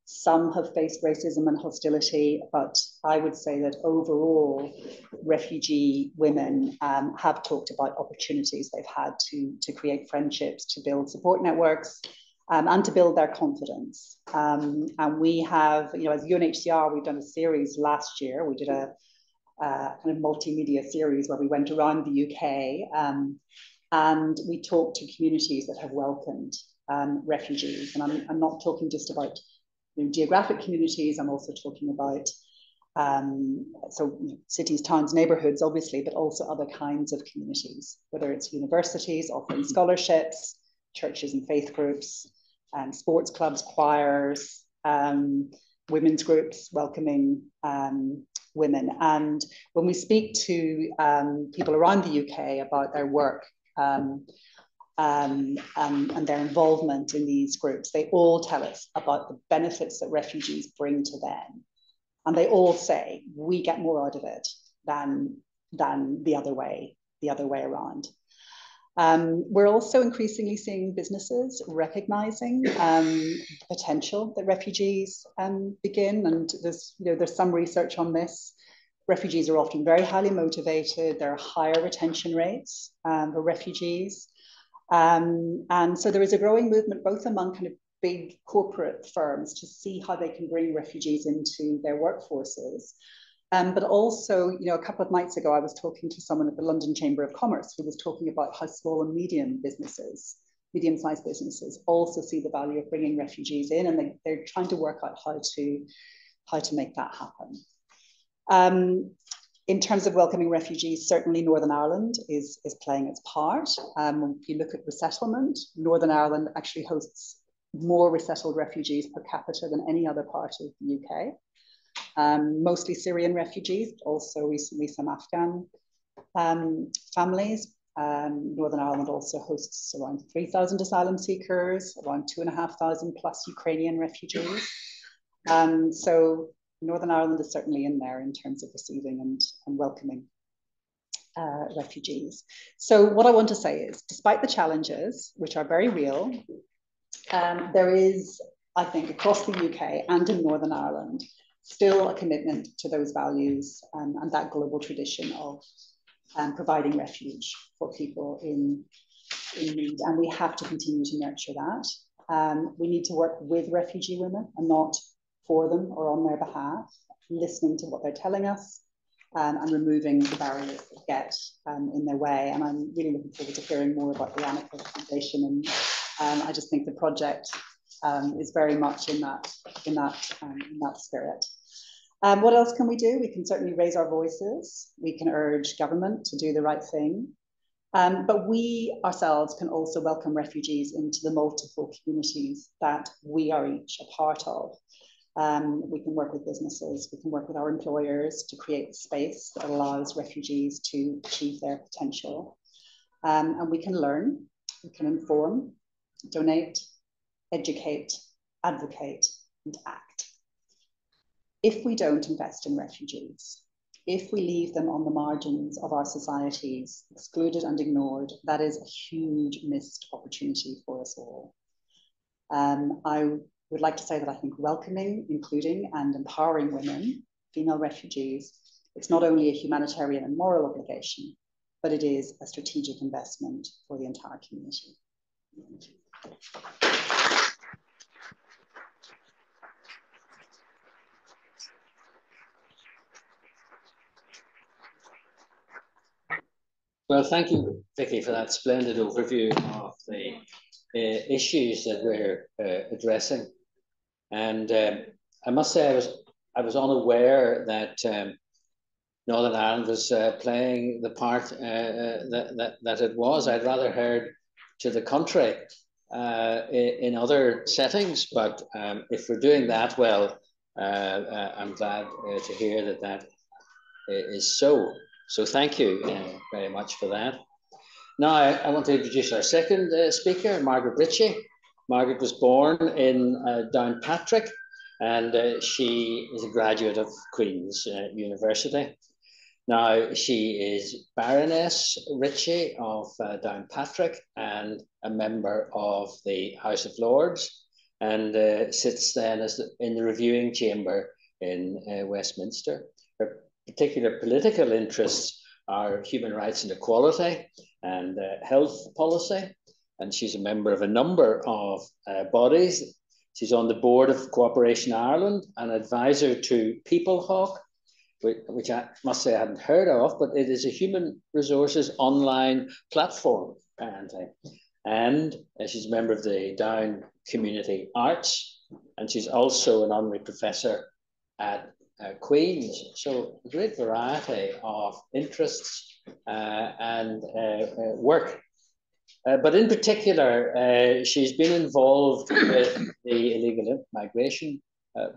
Some have faced racism and hostility, but I would say that overall, refugee women have talked about opportunities they've had to create friendships, to build support networks, and to build their confidence. And we have, you know, as UNHCR, we've done a series last year. We did a kind of multimedia series where we went around the UK and we talked to communities that have welcomed refugees. And I'm not talking just about, you know, geographic communities. I'm also talking about so cities, towns, neighborhoods, obviously, but also other kinds of communities, whether it's universities offering scholarships, churches and faith groups, sports clubs, choirs, women's groups welcoming women. And when we speak to people around the UK about their work and their involvement in these groups, they all tell us about the benefits that refugees bring to them. And they all say, we get more out of it than the other way around. We're also increasingly seeing businesses recognizing the potential that refugees begin, and there's some research on this. Refugees are often very highly motivated. There are higher retention rates for refugees, and so there is a growing movement both among kind of big corporate firms to see how they can bring refugees into their workforces. But also, you know, a couple of nights ago, I was talking to someone at the London Chamber of Commerce who was talking about how small and medium-sized businesses also see the value of bringing refugees in, and they're trying to work out how to make that happen. In terms of welcoming refugees, certainly Northern Ireland is playing its part. If you look at resettlement, Northern Ireland actually hosts more resettled refugees per capita than any other part of the UK. Mostly Syrian refugees, but also recently some Afghan families. Northern Ireland also hosts around 3,000 asylum seekers, around 2,500 plus Ukrainian refugees. So Northern Ireland is certainly in there in terms of receiving and welcoming refugees. So what I want to say is, despite the challenges, which are very real, there is, I think, across the UK and in Northern Ireland, still a commitment to those values and that global tradition of providing refuge for people in need. And we have to continue to nurture that. We need to work with refugee women and not for them or on their behalf, listening to what they're telling us, and removing the barriers that get in their way. And I'm really looking forward to hearing more about the ANAKA Foundation. And I just think the project is very much in that spirit. What else can we do? We can certainly raise our voices. We can urge government to do the right thing. But we ourselves can also welcome refugees into the multiple communities that we are each a part of. We can work with businesses, we can work with our employers to create a space that allows refugees to achieve their potential. And we can learn, we can inform, donate, educate, advocate, and act. If we don't invest in refugees, if we leave them on the margins of our societies, excluded and ignored, that is a huge missed opportunity for us all. I would like to say that I think welcoming, including, and empowering women, female refugees, it's not only a humanitarian and moral obligation, but it is a strategic investment for the entire community. Well, thank you, Vicky, for that splendid overview of the issues that we're addressing. And I must say, I was unaware that Northern Ireland was playing the part that it was. I'd rather heard to the contrary in other settings, but if we're doing that well, I'm glad to hear that that is so. So thank you very much for that. Now I want to introduce our second speaker, Margaret Ritchie. Margaret was born in Downpatrick, and she is a graduate of Queen's University. Now she is Baroness Ritchie of Downpatrick and a member of the House of Lords, and sits then as in the reviewing chamber in Westminster. Her particular political interests are human rights and equality and health policy, and she's a member of a number of bodies. She's on the board of Cooperation Ireland, an advisor to PeopleHawk, which I must say I hadn't heard of, but it is a human resources online platform, apparently. And she's a member of the Down Community Arts, and she's also an honorary professor at Queen's. So a great variety of interests and work. But in particular, she's been involved with the illegal migration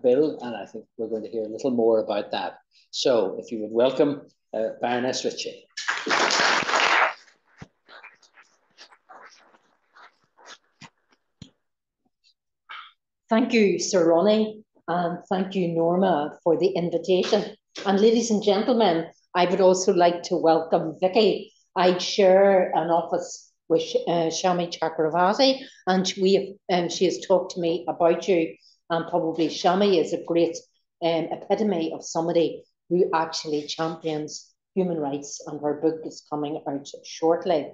bill, and I think we're going to hear a little more about that. So if you would welcome Baroness Ritchie. Thank you, Sir Ronnie, and thank you, Norma, for the invitation. And ladies and gentlemen, I would also like to welcome Vicky. I share an office with Shami Chakravarti, and she has talked to me about you, and probably Shami is a great epitome of somebody who actually champions human rights, and her book is coming out shortly.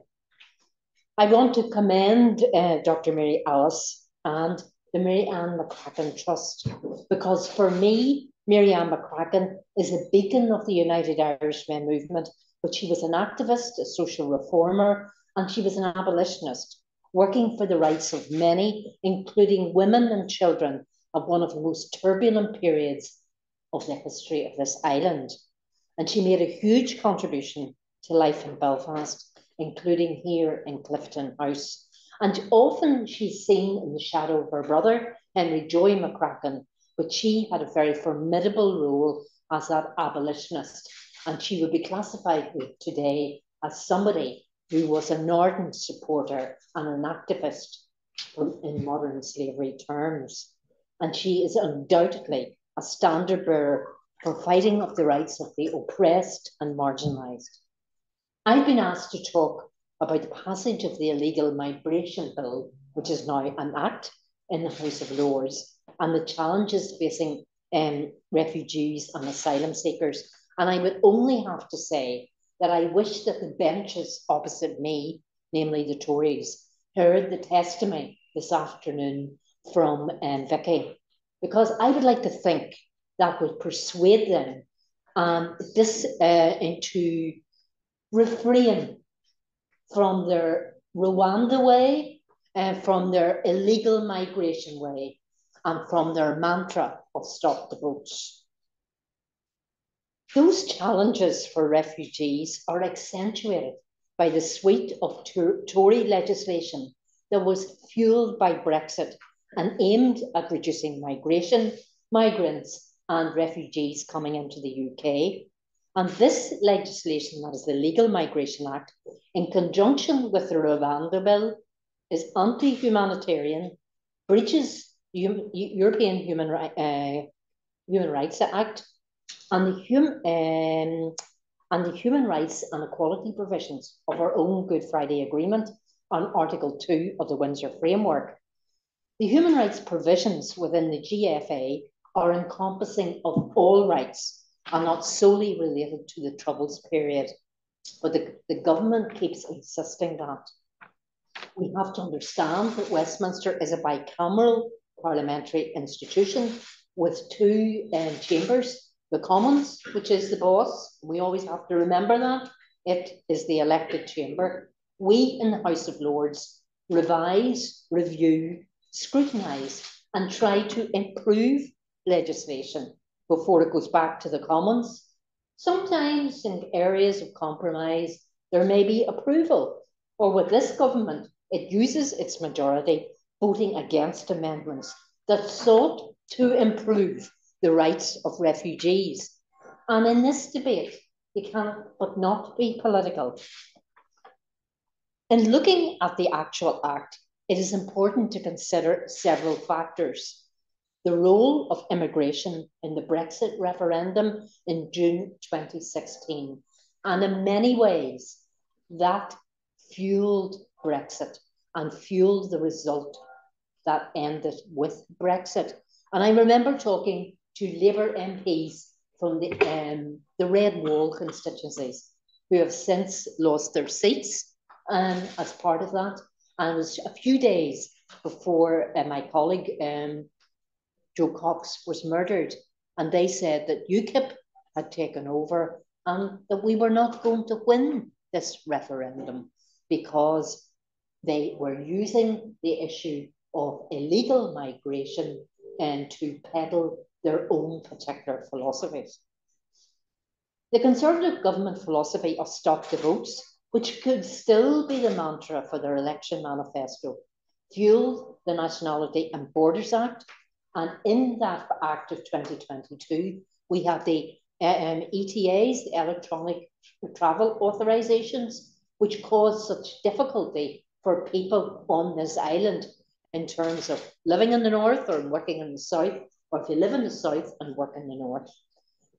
I want to commend Dr. Mary Alice and the Mary Ann McCracken Trust, because for me, Mary Ann McCracken is a beacon of the United Irishmen movement, but she was an activist, a social reformer, and she was an abolitionist, working for the rights of many, including women and children, of one of the most turbulent periods of the history of this island. And she made a huge contribution to life in Belfast, including here in Clifton House. And often she's seen in the shadow of her brother, Henry Joy McCracken, but she had a very formidable role as that abolitionist. And she would be classified today as somebody who was an ardent supporter and an activist in modern slavery terms. And she is undoubtedly a standard bearer for fighting of the rights of the oppressed and marginalised. I've been asked to talk about the passage of the illegal migration bill, which is now an act in the House of Lords, and the challenges facing refugees and asylum seekers. And I would only have to say that I wish that the benches opposite me, namely the Tories, heard the testimony this afternoon from Vicky, because I would like to think that would persuade them into refrain from their Rwanda way and from their illegal migration way and from their mantra of stop the boats. Those challenges for refugees are accentuated by the suite of Tory legislation that was fueled by Brexit and aimed at reducing migration, migrants and refugees coming into the UK. And this legislation, that is the Legal Migration Act, in conjunction with the Rwanda Bill, is anti-humanitarian, breaches European Human Rights Act, and the human rights and equality provisions of our own Good Friday Agreement on Article 2 of the Windsor Framework. The human rights provisions within the GFA are encompassing of all rights and not solely related to the Troubles period. But the government keeps insisting that. We have to understand that Westminster is a bicameral parliamentary institution with two chambers. The Commons, which is the boss, we always have to remember that. It is the elected chamber. We in the House of Lords revise, review, scrutinise and try to improve legislation before it goes back to the Commons. Sometimes in areas of compromise, there may be approval, or with this government, it uses its majority voting against amendments that sought to improve the rights of refugees. And in this debate, you cannot but not be political. In looking at the actual act, it is important to consider several factors. The role of immigration in the Brexit referendum in June 2016. And in many ways, that fueled Brexit and fueled the result that ended with Brexit. And I remember talking to Labour MPs from the Red Wall constituencies who have since lost their seats as part of that. And it was a few days before my colleague Joe Cox was murdered. And they said that UKIP had taken over and that we were not going to win this referendum because they were using the issue of illegal migration and to peddle their own particular philosophies. The Conservative government philosophy of stop the votes, which could still be the mantra for their election manifesto, fueled the Nationality and Borders Act. And in that Act of 2022, we have the ETAs, the electronic travel authorizations, which cause such difficulty for people on this island in terms of living in the north or working in the south, or if you live in the south and work in the north.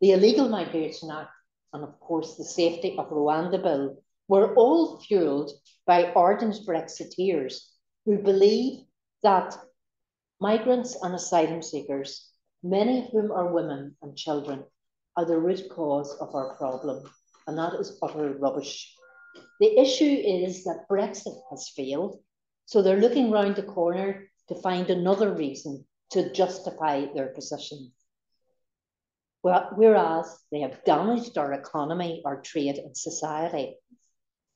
The Illegal Migration Act and of course the Safety of Rwanda Bill were all fueled by ardent Brexiteers who believe that migrants and asylum seekers, many of whom are women and children, are the root cause of our problem, and that is utter rubbish. The issue is that Brexit has failed, so they're looking round the corner to find another reason to justify their position. Well, whereas they have damaged our economy, our trade and society.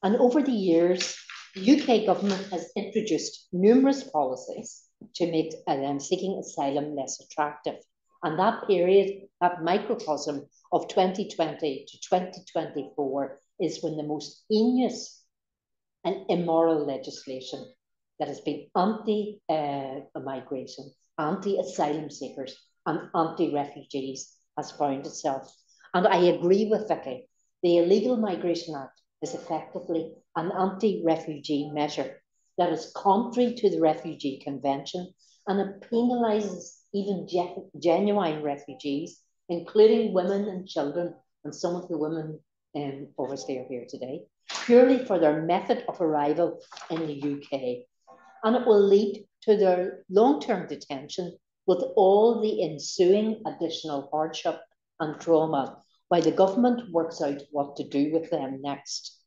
And over the years, the UK government has introduced numerous policies to make seeking asylum less attractive. And that period, that microcosm of 2020 to 2024 is when the most heinous and immoral legislation that has been anti-migration, anti-asylum seekers and anti-refugees has found itself. And I agree with Vicky, the Illegal Migration Act is effectively an anti-refugee measure that is contrary to the Refugee Convention, and it penalises even genuine refugees, including women and children, and some of the women obviously are here today, purely for their method of arrival in the UK. And it will lead to their long-term detention with all the ensuing additional hardship and trauma while the government works out what to do with them next.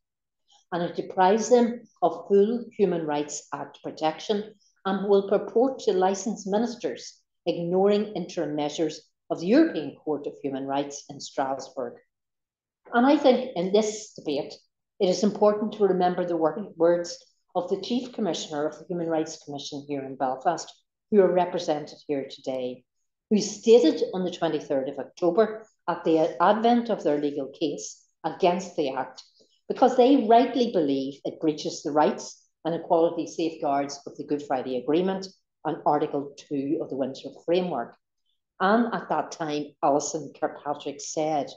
And it deprives them of full Human Rights Act protection and will purport to license ministers ignoring interim measures of the European Court of Human Rights in Strasbourg. And I think in this debate, it is important to remember the words of the Chief Commissioner of the Human Rights Commission here in Belfast, who are represented here today, who stated on the 23rd of October at the advent of their legal case against the Act, because they rightly believe it breaches the rights and equality safeguards of the Good Friday Agreement and Article 2 of the Windsor Framework. And at that time, Alison Kirkpatrick said,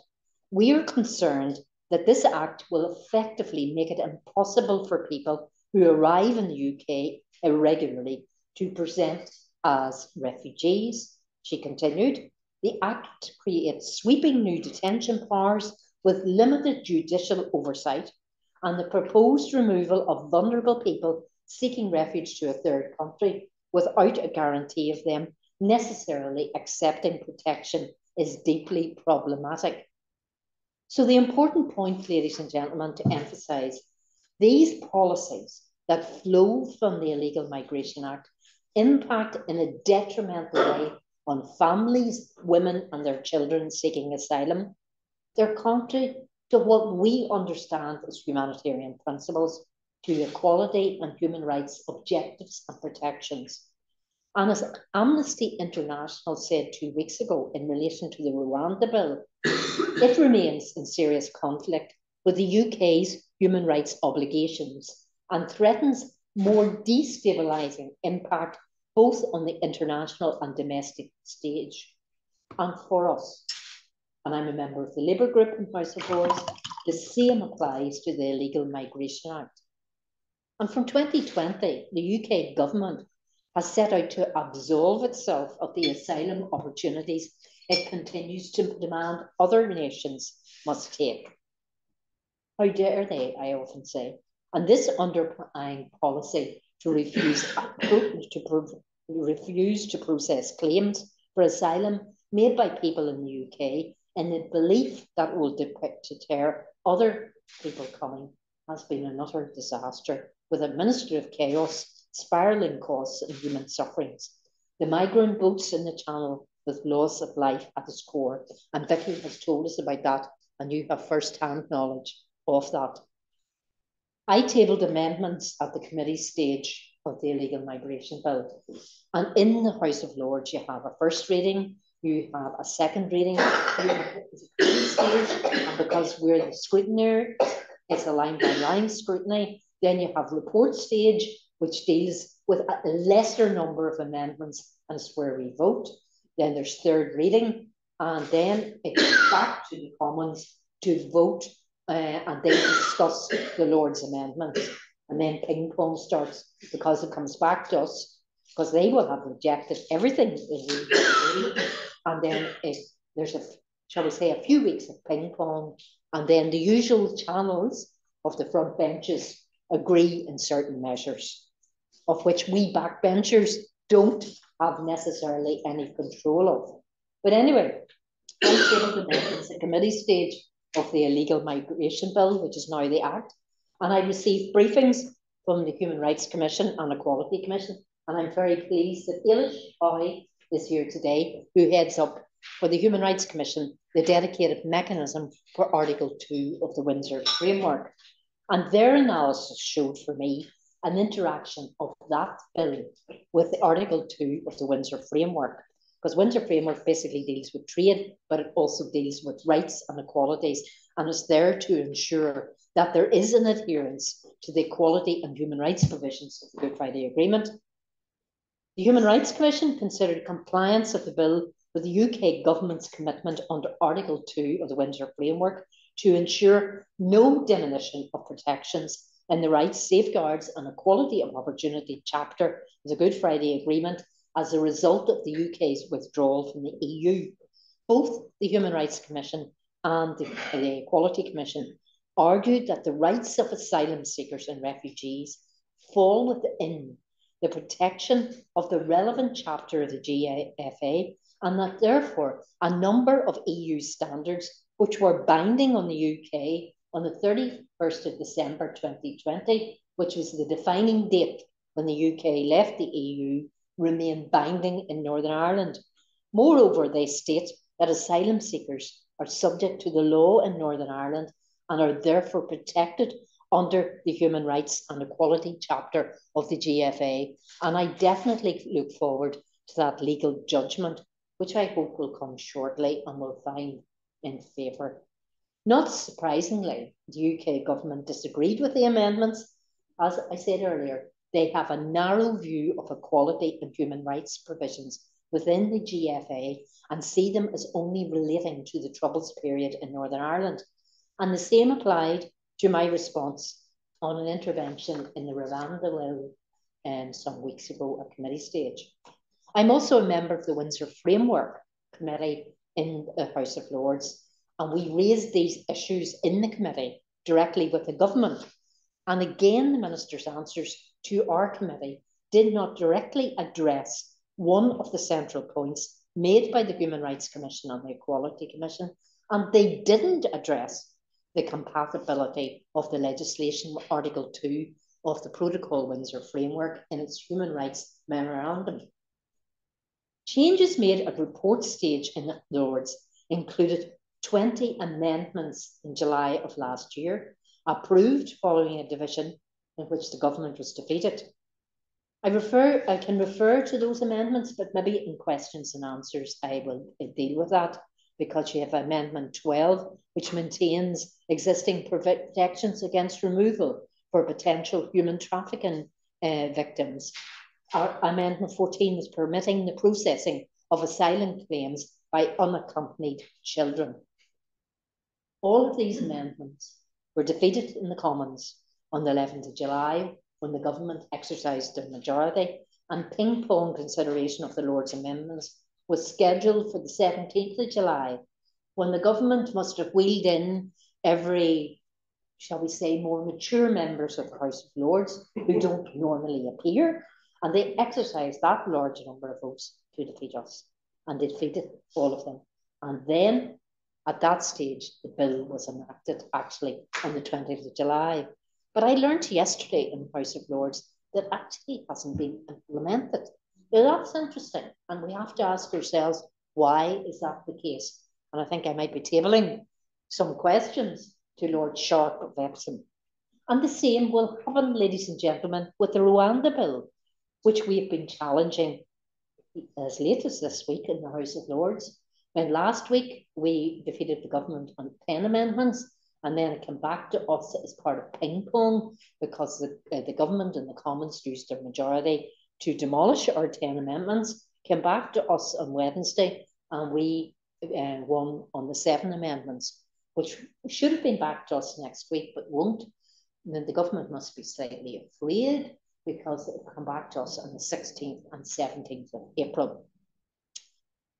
"We are concerned that this Act will effectively make it impossible for people who arrive in the UK irregularly to present as refugees." She continued, "The Act creates sweeping new detention powers with limited judicial oversight, and the proposed removal of vulnerable people seeking refuge to a third country without a guarantee of them necessarily accepting protection is deeply problematic." So the important point, ladies and gentlemen, to emphasise, these policies that flow from the Illegal Migration Act impact in a detrimental way on families, women and their children seeking asylum. They're contrary to what we understand as humanitarian principles, to equality and human rights objectives and protections. And as Amnesty International said 2 weeks ago in relation to the Rwanda bill, it remains in serious conflict with the UK's human rights obligations and threatens more destabilising impact both on the international and domestic stage. And for us, and I'm a member of the Labour Group in House of Lords, the same applies to the Illegal Migration Act. And from 2020, the UK government has set out to absolve itself of the asylum opportunities it continues to demand other nations must take. How dare they, I often say. And this underlying policy to refuse to process claims for asylum made by people in the UK in the belief that it will deter other people coming has been an utter disaster, with administrative chaos, spiralling costs and human sufferings. The migrant boats in the Channel with loss of life at its core. And Vicky has told us about that, and you have first-hand knowledge of that. I tabled amendments at the committee stage of the Illegal Migration Bill. And in the House of Lords, you have a first reading, you have a second reading, you have the committee stage, and because we're the scrutineer, it's a line-by-line scrutiny. Then you have report stage, which deals with a lesser number of amendments, and it's where we vote. Then there's third reading, and then it goes back to the Commons to vote and then discuss the Lords' amendments. And then ping pong starts because it comes back to us, because they will have rejected everything. And then there's shall we say, a few weeks of ping pong, and then the usual channels of the front benches agree in certain measures, of which we backbenchers don't have necessarily any control of. But anyway, I tabled amendments at committee stage of the Illegal Migration Bill, which is now the Act, and I received briefings from the Human Rights Commission and Equality Commission, and I'm very pleased that Eilish Hoy is here today, who heads up for the Human Rights Commission the dedicated mechanism for Article 2 of the Windsor Framework. And their analysis showed for me an interaction of that bill with the Article 2 of the Windsor Framework, because Windsor Framework basically deals with trade, but it also deals with rights and equalities, and is there to ensure that there is an adherence to the equality and human rights provisions of the Good Friday Agreement. The Human Rights Commission considered compliance of the bill with the UK government's commitment under Article 2 of the Windsor Framework to ensure no diminution of protections in the rights, safeguards and equality of opportunity chapter of the Good Friday Agreement as a result of the UK's withdrawal from the EU. Both the Human Rights Commission and the Equality Commission argued that the rights of asylum seekers and refugees fall within the protection of the relevant chapter of the GFA, and that therefore a number of EU standards which were binding on the UK on the 31st of December 2020, which was the defining date when the UK left the EU remain binding in Northern Ireland. Moreover, they state that asylum seekers are subject to the law in Northern Ireland and are therefore protected under the Human Rights and Equality chapter of the GFA. And I definitely look forward to that legal judgment, which I hope will come shortly and will find in favour. Not surprisingly, the UK government disagreed with the amendments. As I said earlier, they have a narrow view of equality and human rights provisions within the GFA and see them as only relating to the Troubles period in Northern Ireland. And the same applied to my response on an intervention in the Rwanda bill some weeks ago at committee stage. I'm also a member of the Windsor Framework Committee in the House of Lords, and we raised these issues in the committee directly with the government. And again, the Minister's answers to our committee did not directly address one of the central points made by the Human Rights Commission and the Equality Commission, and they didn't address the compatibility of the legislation with Article 2 of the Protocol Windsor Framework in its Human Rights Memorandum. Changes made at report stage in the Lords included 20 amendments in July of last year, approved following a division in which the government was defeated. I can refer to those amendments, but maybe in questions and answers I will deal with that, because you have Amendment 12, which maintains existing protections against removal for potential human trafficking victims. Our Amendment 14 is permitting the processing of asylum claims by unaccompanied children. All of these amendments were defeated in the Commons on the 11th of July when the government exercised their majority, and ping-pong consideration of the Lords' amendments was scheduled for the 17th of July, when the government must have wheeled in every, shall we say, more mature members of the House of Lords who don't normally appear, and they exercised that large number of votes to defeat us, and they defeated all of them. And then, at that stage, the bill was enacted, actually, on the 20th of July. But I learned yesterday in the House of Lords that actually hasn't been implemented. Now, that's interesting, and we have to ask ourselves, why is that the case? And I think I might be tabling some questions to Lord Sharp of Epsom. And the same will happen, ladies and gentlemen, with the Rwanda bill, which we've been challenging as late as this week in the House of Lords. And last week, we defeated the government on 10 amendments, and then it came back to us as part of ping-pong because the government and the Commons used their majority to demolish our 10 amendments, came back to us on Wednesday, and we won on the 7 amendments, which should have been back to us next week, but won't. And then the government must be slightly afraid because it will come back to us on the 16th and 17th of April.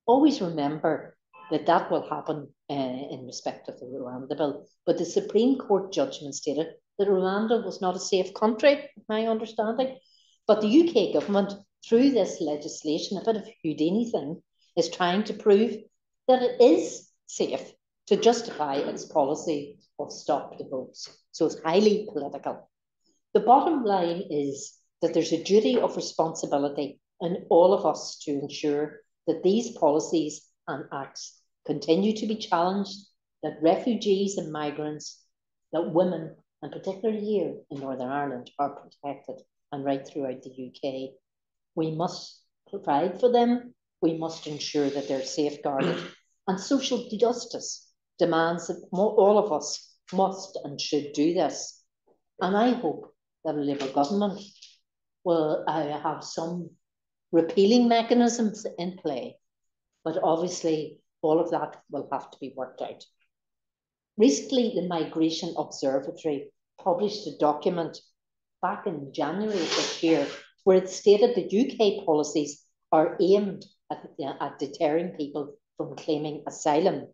Always remember that that will happen in respect of the Rwanda bill. But the Supreme Court judgment stated that Rwanda was not a safe country, my understanding. But the UK government, through this legislation, a bit of a Houdini thing, is trying to prove that it is safe to justify its policy of stop the votes. So it's highly political. The bottom line is that there's a duty of responsibility in all of us to ensure that these policies and acts continue to be challenged, that refugees and migrants, that women, and particularly here in Northern Ireland, are protected, and right throughout the UK. We must provide for them, we must ensure that they're safeguarded, and social justice demands that all of us must and should do this. And I hope that a Labour government will have some repealing mechanisms in play, but obviously all of that will have to be worked out. Recently, the Migration Observatory published a document back in January of this year where it stated that UK policies are aimed at deterring people from claiming asylum.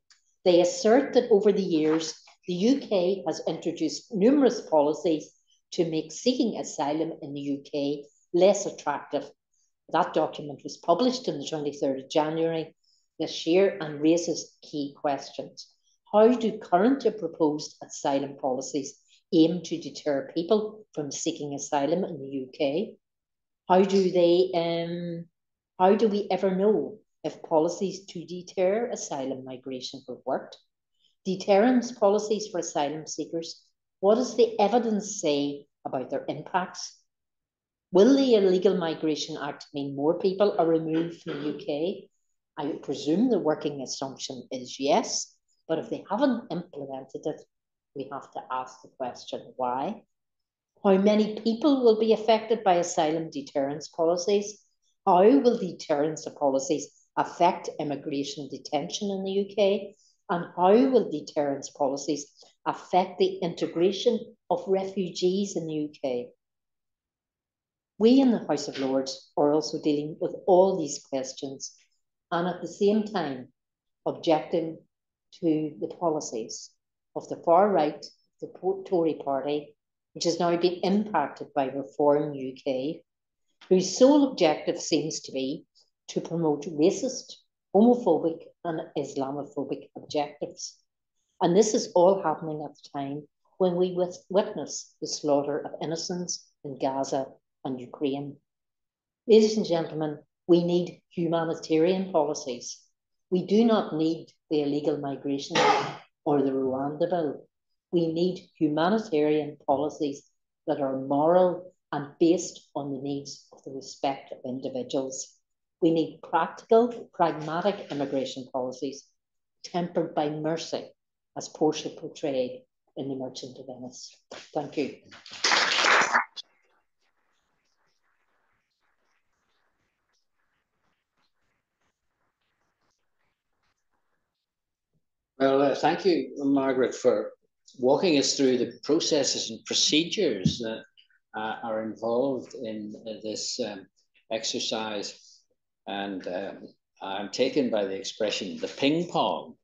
They assert that over the years, the UK has introduced numerous policies to make seeking asylum in the UK less attractive. That document was published on the 23rd of January this year and raises key questions. How do current or proposed asylum policies aim to deter people from seeking asylum in the UK? How do we ever know if policies to deter asylum migration have worked? Deterrence policies for asylum seekers, what does the evidence say about their impacts? Will the Illegal Migration Act mean more people are removed from the UK? I presume the working assumption is yes, but if they haven't implemented it, we have to ask the question, why? How many people will be affected by asylum deterrence policies? How will deterrence policies affect immigration detention in the UK? And how will deterrence policies affect the integration of refugees in the UK? We in the House of Lords are also dealing with all these questions and at the same time objecting to the policies of the far right, the Tory party, which has now been impacted by Reform UK, whose sole objective seems to be to promote racist, homophobic and Islamophobic objectives. And this is all happening at the time when we witness the slaughter of innocents in Gaza and Ukraine. Ladies and gentlemen, we need humanitarian policies. We do not need the Illegal Migration Bill or the Rwanda Bill. We need humanitarian policies that are moral and based on the needs of the respect of individuals. We need practical, pragmatic immigration policies tempered by mercy, as Portia portrayed in The Merchant of Venice. Thank you. Well, thank you, Margaret, for walking us through the processes and procedures that are involved in this exercise. And I'm taken by the expression, the ping pong,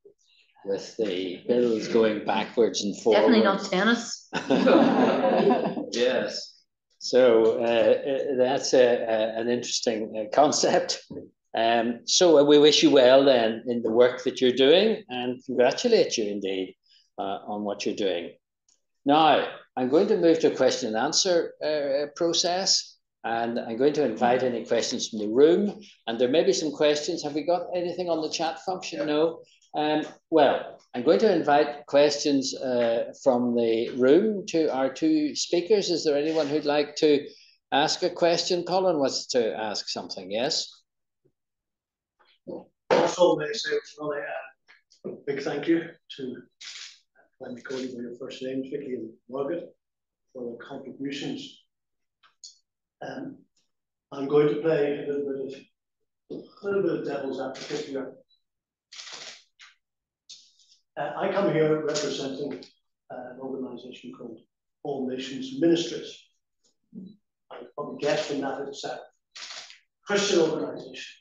with the bills going backwards and forwards. Definitely not tennis. Yes. So that's an interesting concept. So we wish you well then in the work that you're doing and congratulate you indeed on what you're doing. Now, I'm going to move to a question and answer process, and I'm going to invite any questions from the room. And there may be some questions. Have we got anything on the chat function? No. Well, I'm going to invite questions from the room to our two speakers. Is there anyone who'd like to ask a question? Colin wants to ask something, yes? Also, may I say really a big thank you to let me call you by your first names, Vicky and Margaret, for their contributions. I'm going to play a little bit of devil's advocate here. I come here representing an organisation called All Nations Ministries. I probably guessed from that it's a Christian organisation.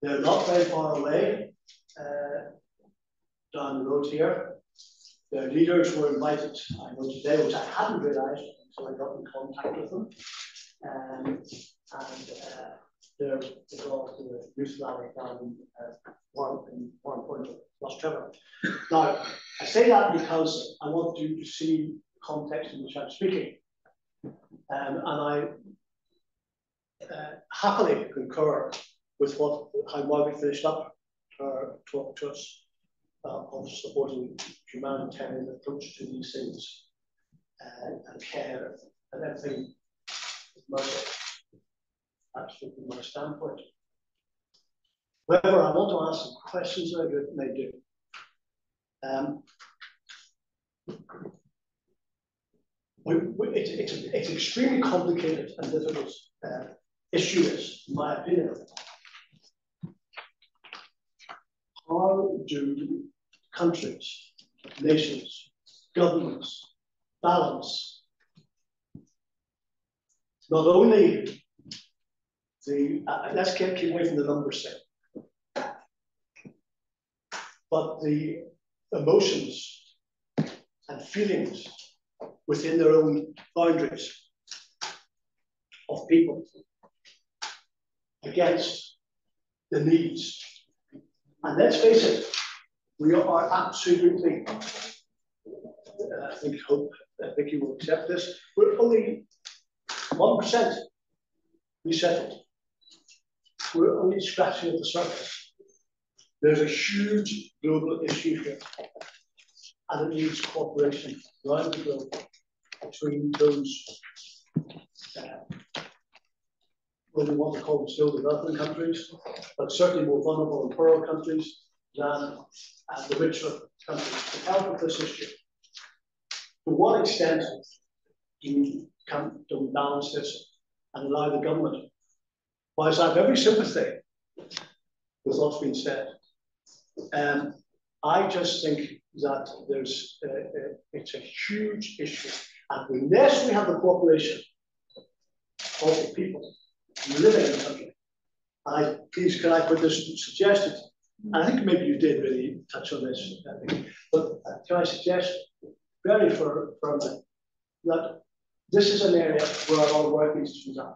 They're not very far away, down the road here. Their leaders were invited, I know today, which I hadn't realised until I got in contact with them. They're involved in the youth rally down in one point of Lost Trevor. Now, I say that because I want you to see the context in which I'm speaking. And I happily concur with how Margaret finished up her talk to us on supporting humanitarian approach to these things and care and everything with mercy. That's from my standpoint. However, I want to ask some questions that I may do. It's extremely complicated and difficult issue is, in my opinion. How do countries, nations, governments balance not only the, let's keep away from the numbers thing, but the emotions and feelings within their own boundaries of people against the needs. And let's face it, we are absolutely, I hope that Vicky will accept this, we're only 1% resettled. We're only scratching at the surface. There's a huge global issue here, and it needs cooperation around the globe between those, whether you want to call them still developing countries, but certainly more vulnerable and poorer countries than the richer countries to help with this issue. To what extent do we balance this and allow the government? Whilst I have every sympathy with what's been said, I just think that it's a huge issue. And unless we have the cooperation of the people living in the country, please can I put this suggested? And I think maybe you did really touch on this, but can I suggest very firmly that this is an area where a lot of work needs to be done.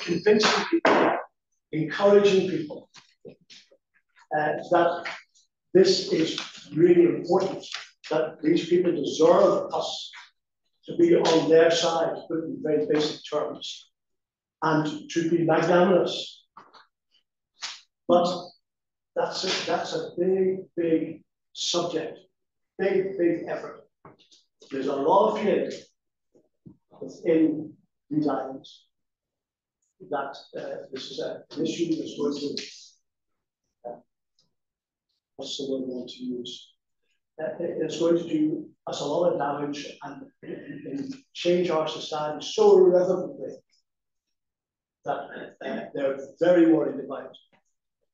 Convincing people, encouraging people that this is really important, that these people deserve us to be on their side, put in very basic terms, and to be magnanimous. But that's a big subject, big effort. There's a lot of feeling within these islands that this is an issue that's going to, what's the word I want to use? It's going to do us a lot of damage and change our society so irrevocably that they're very worried about it.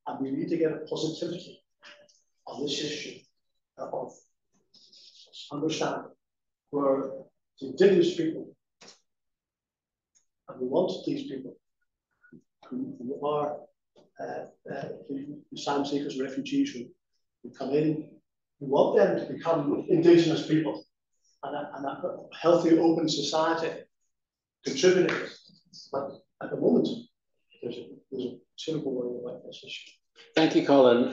And we need to get a positivity on this issue of understanding where the indigenous people, and we want these people who are asylum seekers, refugees who come in, we want them to become indigenous people and a healthy, open society contributing. But at the moment, there's a terrible worry about this issue. Thank you, Colin,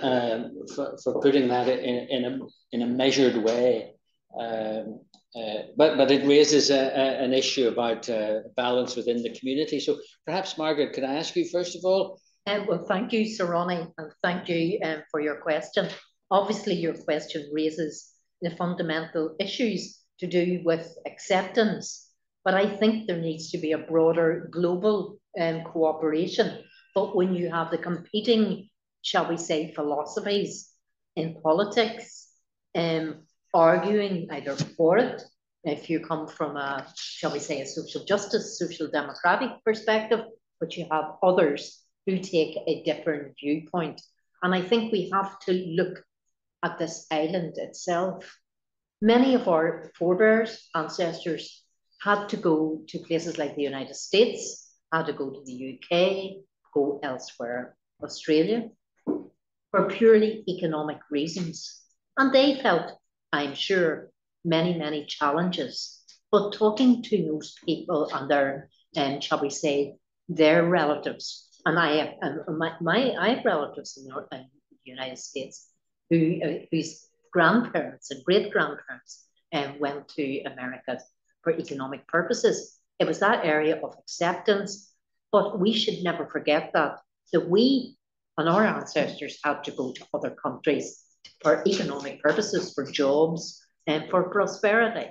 for putting that in a measured way. But it raises an issue about balance within the community. So perhaps, Margaret, could I ask you first of all? Well, thank you, Sir Ronnie, and thank you for your question. Obviously, your question raises the fundamental issues to do with acceptance, but I think there needs to be a broader global cooperation. But when you have the competing, shall we say, philosophies in politics, arguing either for it, if you come from a, shall we say, a social justice, social democratic perspective, but you have others who take a different viewpoint. And I think we have to look at this island itself. Many of our forebears, ancestors, had to go to places like the United States, had to go to the UK, go elsewhere, Australia, for purely economic reasons. And they felt, I'm sure, many challenges. But talking to those people and their, shall we say, their relatives, and I have relatives in the United States whose grandparents and great-grandparents went to America for economic purposes. It was that area of acceptance, but we should never forget that we and our ancestors had to go to other countries for economic purposes, for jobs and for prosperity,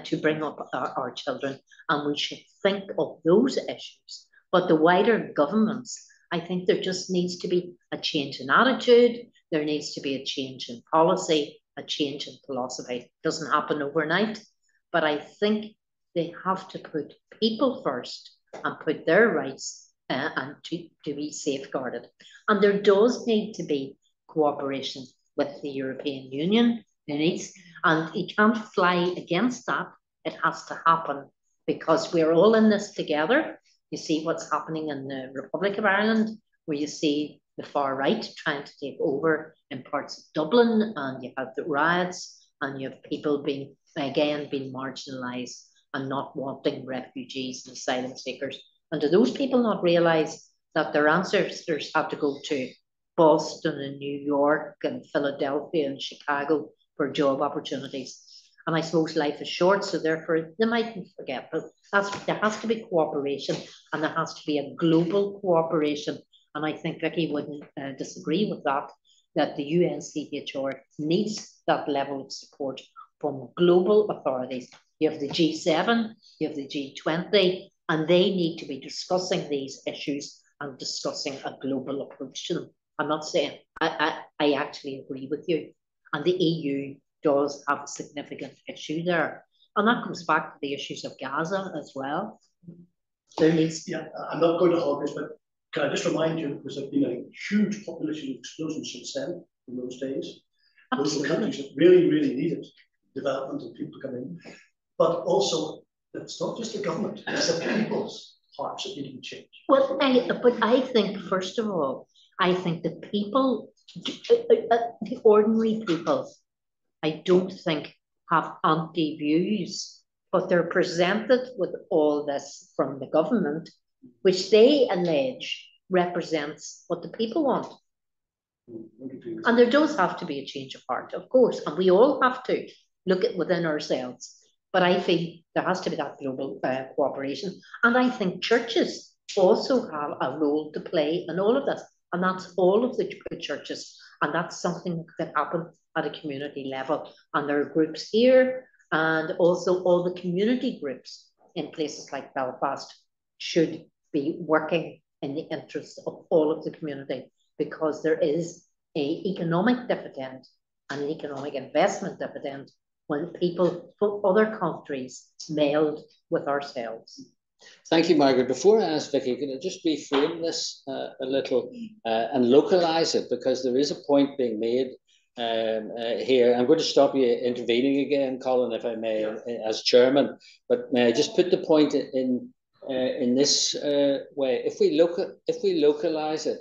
to bring up our children. And we should think of those issues. But the wider governments, I think there just needs to be a change in attitude. There needs to be a change in policy, a change in philosophy. It doesn't happen overnight, but I think they have to put people first and put their rights and to be safeguarded. And there does need to be cooperation with the European Union. And you can't fly against that. It has to happen because we're all in this together. You see what's happening in the Republic of Ireland, where you see the far right trying to take over in parts of Dublin, and you have the riots, and you have people being marginalised and not wanting refugees and asylum seekers. And do those people not realise that their ancestors had to go to Boston and New York and Philadelphia and Chicago for job opportunities? And I suppose life is short, so therefore they mightn't forget. But there has to be cooperation, and there has to be a global cooperation. And I think Vicky wouldn't disagree with that, that the UNCHR needs that level of support from global authorities. You have the G7, you have the G20, and they need to be discussing these issues and discussing a global approach to them. I'm not saying, I actually agree with you. And the EU does have a significant issue there. And that comes back to the issues of Gaza as well. There needs Yeah, I'm not going to hog this, but can I just remind you, there's been a huge population explosion since then, in those days. Those are countries that really, really needed development and people to come in. But also, it's not just the government, it's the people's hearts that need to be changed. Well, but I think, first of all, I think the people, the ordinary people, I don't think have anti-views, but they're presented with all this from the government, which they allege represents what the people want. And there does have to be a change of heart, of course, and we all have to look at within ourselves. But I feel there has to be that global cooperation. And I think churches also have a role to play in all of this. And that's all of the churches. And that's something that can happen at a community level. And there are groups here, and also all the community groups in places like Belfast should be working in the interest of all of the community, because there is an economic dividend and an economic investment dividend when people from other countries meld with ourselves. Thank you, Margaret. Before I ask Vicky, can I just reframe this a little and localise it, because there is a point being made here. I'm going to stop you intervening again, Colin, if I may, as chairman. But may I just put the point in this way? If we localise it,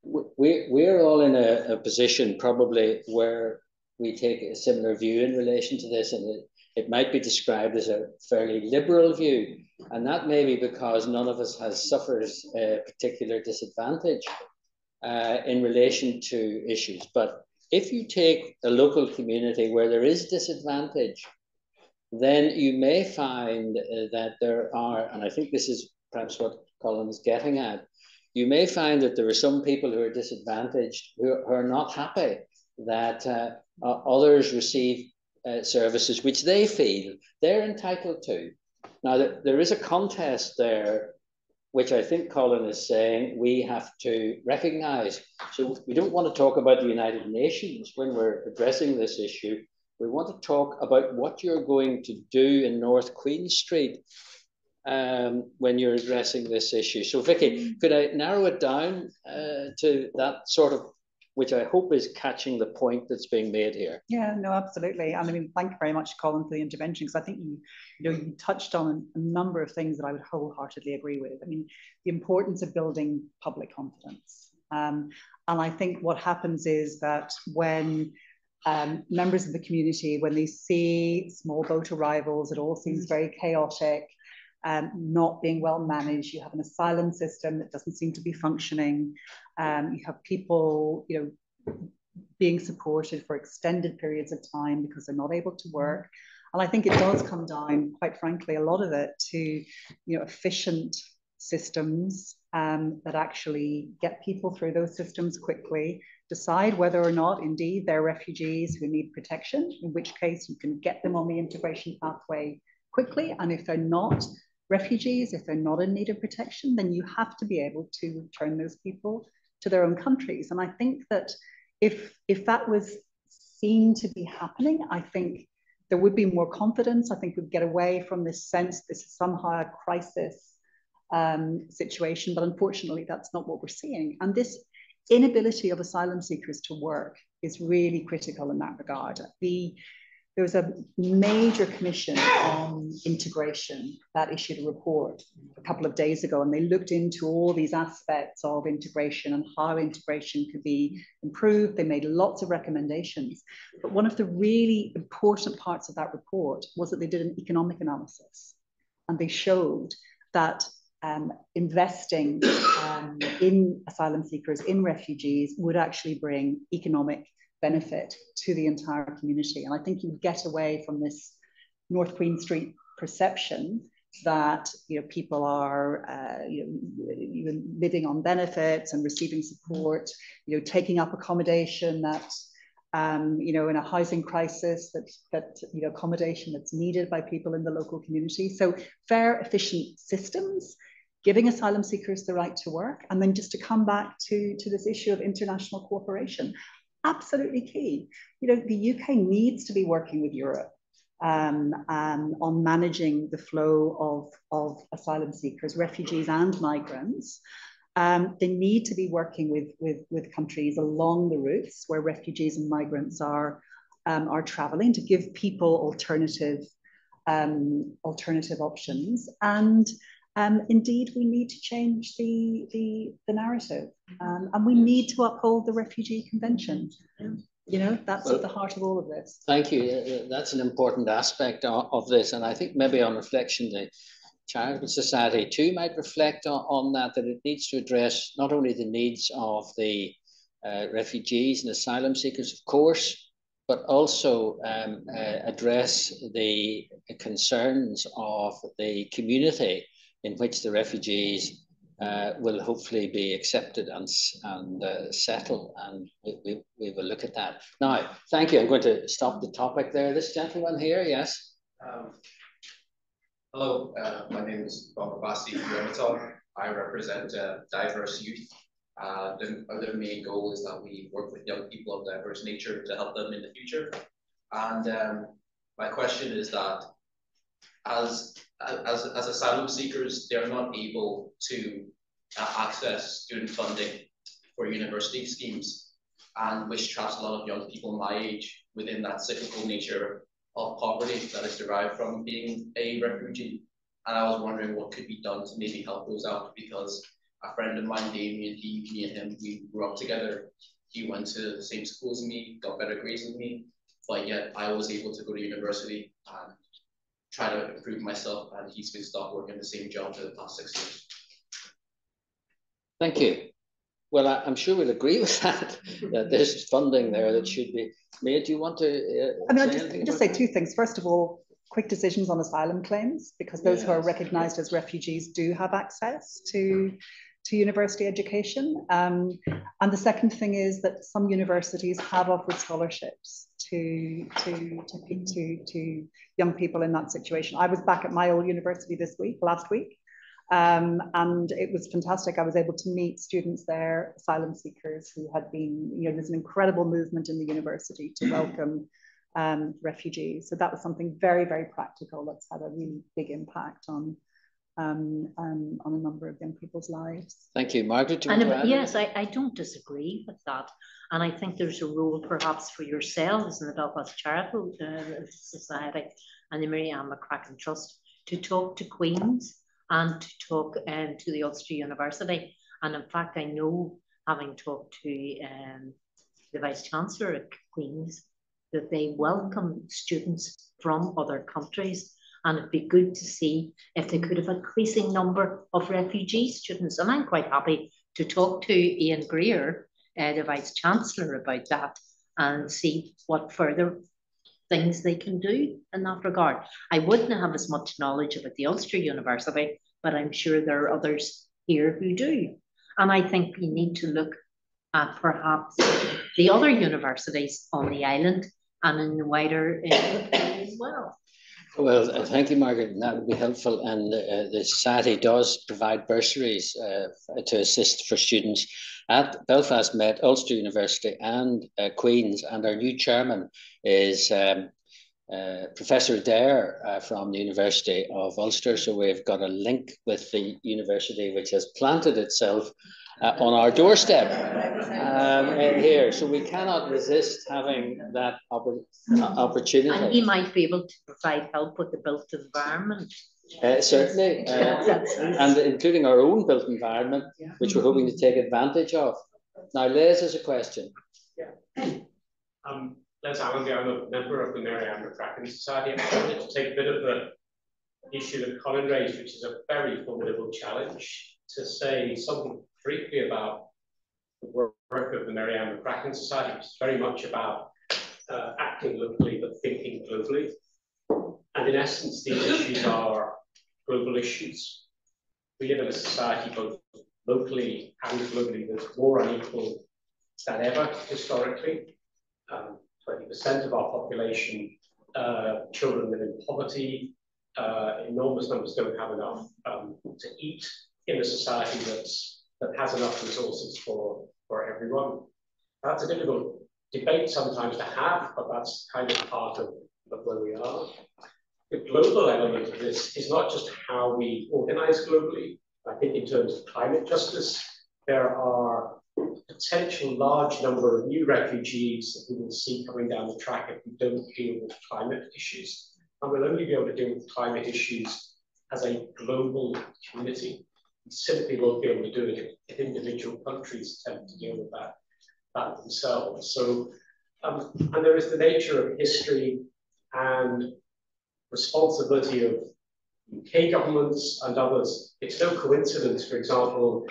we're all in a position probably where we take a similar view in relation to this, and it might be described as a fairly liberal view, and that may be because none of us has suffered a particular disadvantage in relation to issues. But if you take a local community where there is disadvantage, then you may find that there are, and I think this is perhaps what Colin is getting at, you may find that there are some people who are disadvantaged who are not happy that others receive services which they feel they're entitled to. Now, there is a contest there, which I think Colin is saying we have to recognise. So we don't want to talk about the United Nations when we're addressing this issue. We want to talk about what you're going to do in North Queen Street when you're addressing this issue. So Vicky, could I narrow it down to that sort of, which I hope is catching the point that's being made here? Yeah, no, absolutely. And I mean, thank you very much, Colin, for the intervention, because I think you touched on a number of things that I would wholeheartedly agree with. I mean, the importance of building public confidence. And I think what happens is that when members of the community, when they see small boat arrivals, it all seems very chaotic, not being well managed. You have an asylum system that doesn't seem to be functioning. You have people, being supported for extended periods of time because they're not able to work. And I think it does come down, quite frankly, a lot of it to, efficient systems that actually get people through those systems quickly, decide whether or not indeed they're refugees who need protection, in which case you can get them on the integration pathway quickly. And if they're not refugees, if they're not in need of protection, then you have to be able to return those people to their own countries. And I think that if that was seen to be happening, I think there would be more confidence. I think we'd get away from this sense this is somehow a crisis situation, but unfortunately that's not what we're seeing. And this inability of asylum seekers to work is really critical in that regard. There was a major commission on integration that issued a report a couple of days ago, and they looked into all these aspects of integration and how integration could be improved. They made lots of recommendations. But one of the really important parts of that report was that they did an economic analysis, and they showed that investing in asylum seekers, in refugees, would actually bring economic benefit to the entire community. And I think you get away from this North Queen Street perception that people are living on benefits and receiving support, taking up accommodation that in a housing crisis, that accommodation that's needed by people in the local community. So fair, efficient systems, giving asylum seekers the right to work, and then just to come back to this issue of international cooperation, absolutely key. The UK needs to be working with Europe on managing the flow of asylum seekers, refugees and migrants. They need to be working with countries along the routes where refugees and migrants are traveling, to give people alternative options. And indeed, we need to change the narrative, and we need to uphold the Refugee Convention. That's at the heart of all of this. Thank you. That's an important aspect of this. And I think maybe on reflection, the Charitable Society too might reflect on that it needs to address not only the needs of the refugees and asylum seekers, of course, but also address the concerns of the community in which the refugees will hopefully be accepted and settled, and we will look at that. Now, thank you. I'm going to stop the topic there. This gentleman here, yes. Hello, my name is Bob Abbasi from Ramadan. I represent diverse youth. The main goal is that we work with young people of diverse nature to help them in the future. And my question is that as asylum seekers, they're not able to access student funding for university schemes, and which traps a lot of young people my age within that cyclical nature of poverty that is derived from being a refugee. And I was wondering what could be done to maybe help those out, because a friend of mine, Damien, me and him, we grew up together. He went to the same school as me, got better grades than me, but yet I was able to go to university and try to improve myself, and he's been stuck working the same job for the past 6 years. Thank you. Well, I'm sure we'll agree with that, that there's funding there that should be made. Do you want to I'll just say two things. First of all, quick decisions on asylum claims, because those who are recognised as refugees do have access to university education. And the second thing is that some universities have offered scholarships to young people in that situation. I was back at my old university last week, and it was fantastic. I was able to meet students there, asylum seekers who had been, there's an incredible movement in the university to welcome refugees. So that was something very, very practical that's had a really big impact on a number of young people's lives. Thank you. Margaret, yes, I don't disagree with that. And I think there's a role perhaps for yourselves in the Belfast Charitable Society and the Miriam McCracken Trust to talk to Queen's and to talk to the Ulster University. And in fact, I know, having talked to the Vice-Chancellor at Queen's, that they welcome students from other countries, and it'd be good to see if they could have an increasing number of refugee students. And I'm quite happy to talk to Ian Greer, the Vice-Chancellor, about that and see what further things they can do in that regard. I wouldn't have as much knowledge about the Ulster University, but I'm sure there are others here who do. And I think we need to look at perhaps the other universities on the island and in the wider as well. Well, thank you, Margaret, and that would be helpful. And the Society does provide bursaries to assist for students at Belfast Met, Ulster University and Queen's. And our new chairman is Professor Dare from the University of Ulster. So we've got a link with the university, which has planted itself on our doorstep here. So we cannot resist having that opportunity. And he might be able to provide help with the built environment. Certainly, and including our own built environment, which we're hoping to take advantage of. Now, Les has a question. Les Allenby, I'm a member of the Miriam McCracken Society. I wanted to take a bit of the issue that Colin raised, which is a very formidable challenge, to say something briefly about the work of the Mary-Anne McCracken Society, which is very much about acting locally but thinking globally. And in essence, these issues are global issues. We live in a society both locally and globally that's more unequal than ever historically. 20% of our population, children live in poverty. Enormous numbers don't have enough to eat in a society that has enough resources for everyone. That's a difficult debate sometimes to have, but that's kind of part of where we are. The global element of this is not just how we organize globally. I think in terms of climate justice, there are a potential large number of new refugees that we will see coming down the track if we don't deal with climate issues. And we'll only be able to deal with climate issues as a global community. We simply won't be able to do it if individual countries attempt to deal with that themselves. So, and there is the nature of history and responsibility of UK governments and others. It's no coincidence, for example,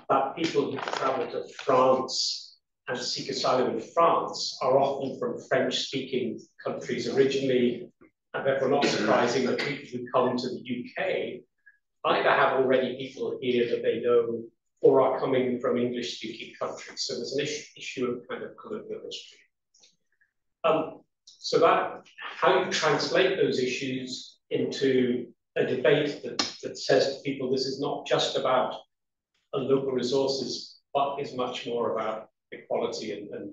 that people who travel to France and seek asylum in France are often from French-speaking countries originally, and therefore not surprising that people who come to the UK either have already people here that they know or are coming from English-speaking countries. So there's an issue of kind of colonial history. So that how you translate those issues into a debate that says to people, this is not just about local resources, but is much more about equality and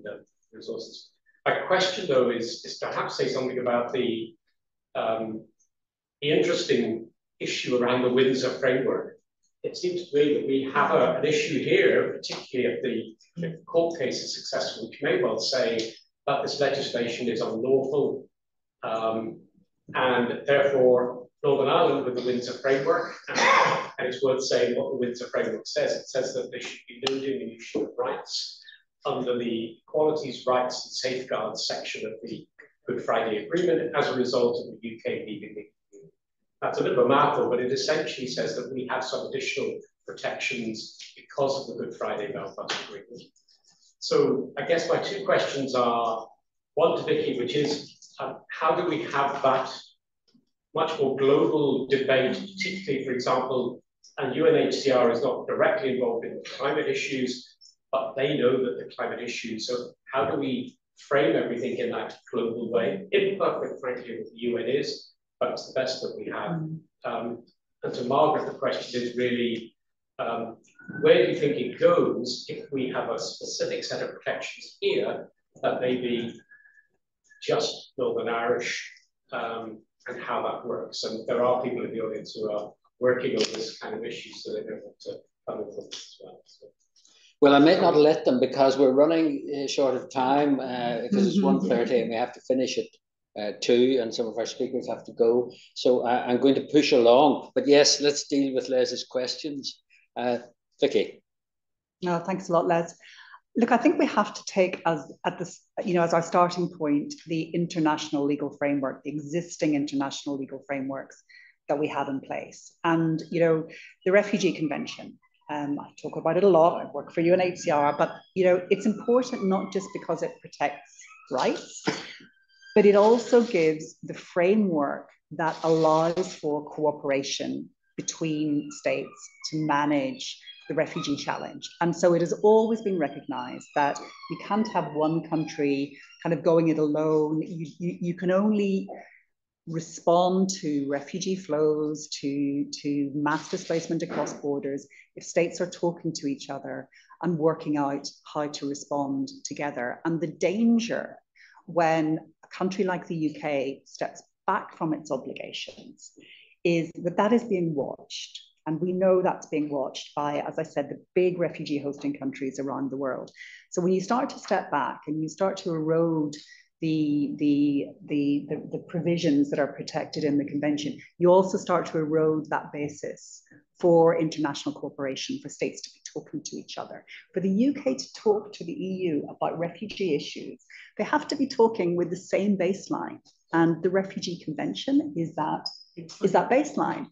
resources. My question, though, is perhaps say something about the interesting issue around the Windsor framework. It seems to me that we have an issue here, particularly if the court case is successful, which may well say that this legislation is unlawful, and therefore Northern Ireland with the Windsor framework, and it's worth saying what the Windsor framework says. It says that there should be no diminution of rights under the Equalities, Rights and Safeguards section of the Good Friday Agreement as a result of the UK leaving the EU. That's a bit of a mouthful, but it essentially says that we have some additional protections because of the Good Friday Belfast Agreement. So I guess my two questions are, one to Vicky, which is how do we have that much more global debate, particularly, for example, and UNHCR is not directly involved in the climate issues, but they know that the climate issues. So how do we frame everything in that global way? Imperfect, frankly, what the UN is, but it's the best that we have. And to Margaret, the question is really, where do you think it goes if we have a specific set of protections here that may be just Northern Irish, and how that works? And there are people in the audience who are working on this kind of issue, so they don't want to come in as well. So. Well, I might not let them because we're running short of time because it's 1:30 and we have to finish at 2 and some of our speakers have to go. So I'm going to push along. But yes, let's deal with Les's questions. Vicky. No, thanks a lot, Les. Look, I think we have to take as our starting point the international legal framework, the existing international legal frameworks that we have in place. And, the Refugee Convention, I talk about it a lot, I work for UNHCR, but, it's important not just because it protects rights, but it also gives the framework that allows for cooperation between states to manage the refugee challenge. And so it has always been recognized that you can't have one country kind of going it alone. You can only respond to refugee flows, to mass displacement across borders, if states are talking to each other and working out how to respond together. And the danger when a country like the UK steps back from its obligations is that is being watched. And we know that's being watched by, as I said, the big refugee hosting countries around the world. So when you start to step back and you start to erode the provisions that are protected in the convention, you also start to erode that basis for international cooperation, for states to be talking to each other. For the UK to talk to the EU about refugee issues, they have to be talking with the same baseline. And the Refugee Convention is that baseline.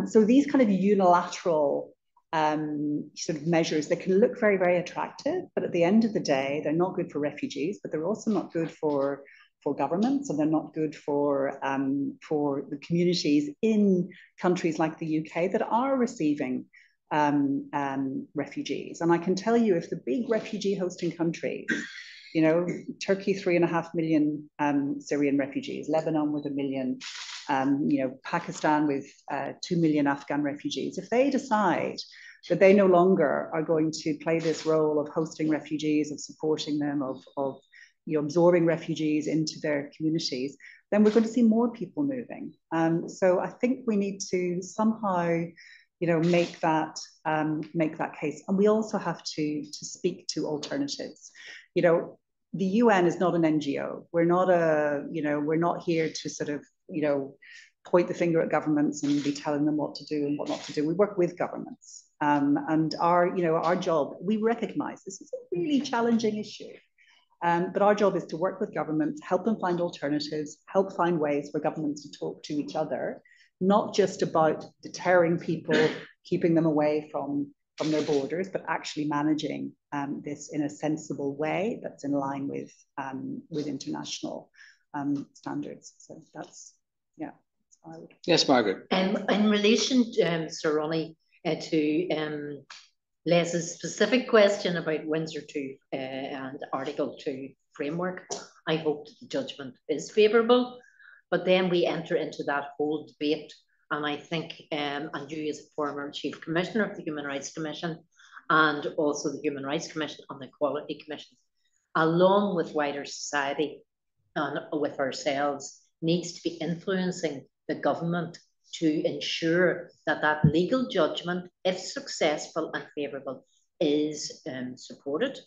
So these kind of unilateral sort of measures that can look very, very attractive, but at the end of the day, they're not good for refugees, but they're also not good for governments, and they're not good for the communities in countries like the UK that are receiving refugees. And I can tell you, if the big refugee hosting countries, you know, Turkey, 3.5 million Syrian refugees, Lebanon with 1 million, you know, Pakistan with 2 million Afghan refugees, if they decide that they no longer are going to play this role of hosting refugees, of supporting them, of you know, absorbing refugees into their communities, then we're going to see more people moving. So I think we need to somehow, you know, make that case, and we also have to speak to alternatives. You know, the UN is not an NGO. We're not we're not here to sort of, you know, point the finger at governments and be telling them what to do and what not to do. We work with governments, and our job. We recognise this is a really challenging issue. But our job is to work with governments, help them find alternatives, help find ways for governments to talk to each other, not just about deterring people, keeping them away from their borders, but actually managing this in a sensible way that's in line with international standards. So that's, yeah. That's how I would. Yes, Margaret. In relation, Sir Ronnie, to Les's specific question about Windsor 2 and Article 2 framework, I hope that the judgment is favourable, but then we enter into that whole debate, and I think, and you as a former Chief Commissioner of the Human Rights Commission, and also the Human Rights Commission and the Equality Commission, along with wider society and with ourselves, needs to be influencing the government to ensure that that legal judgment, if successful and favourable, is supported,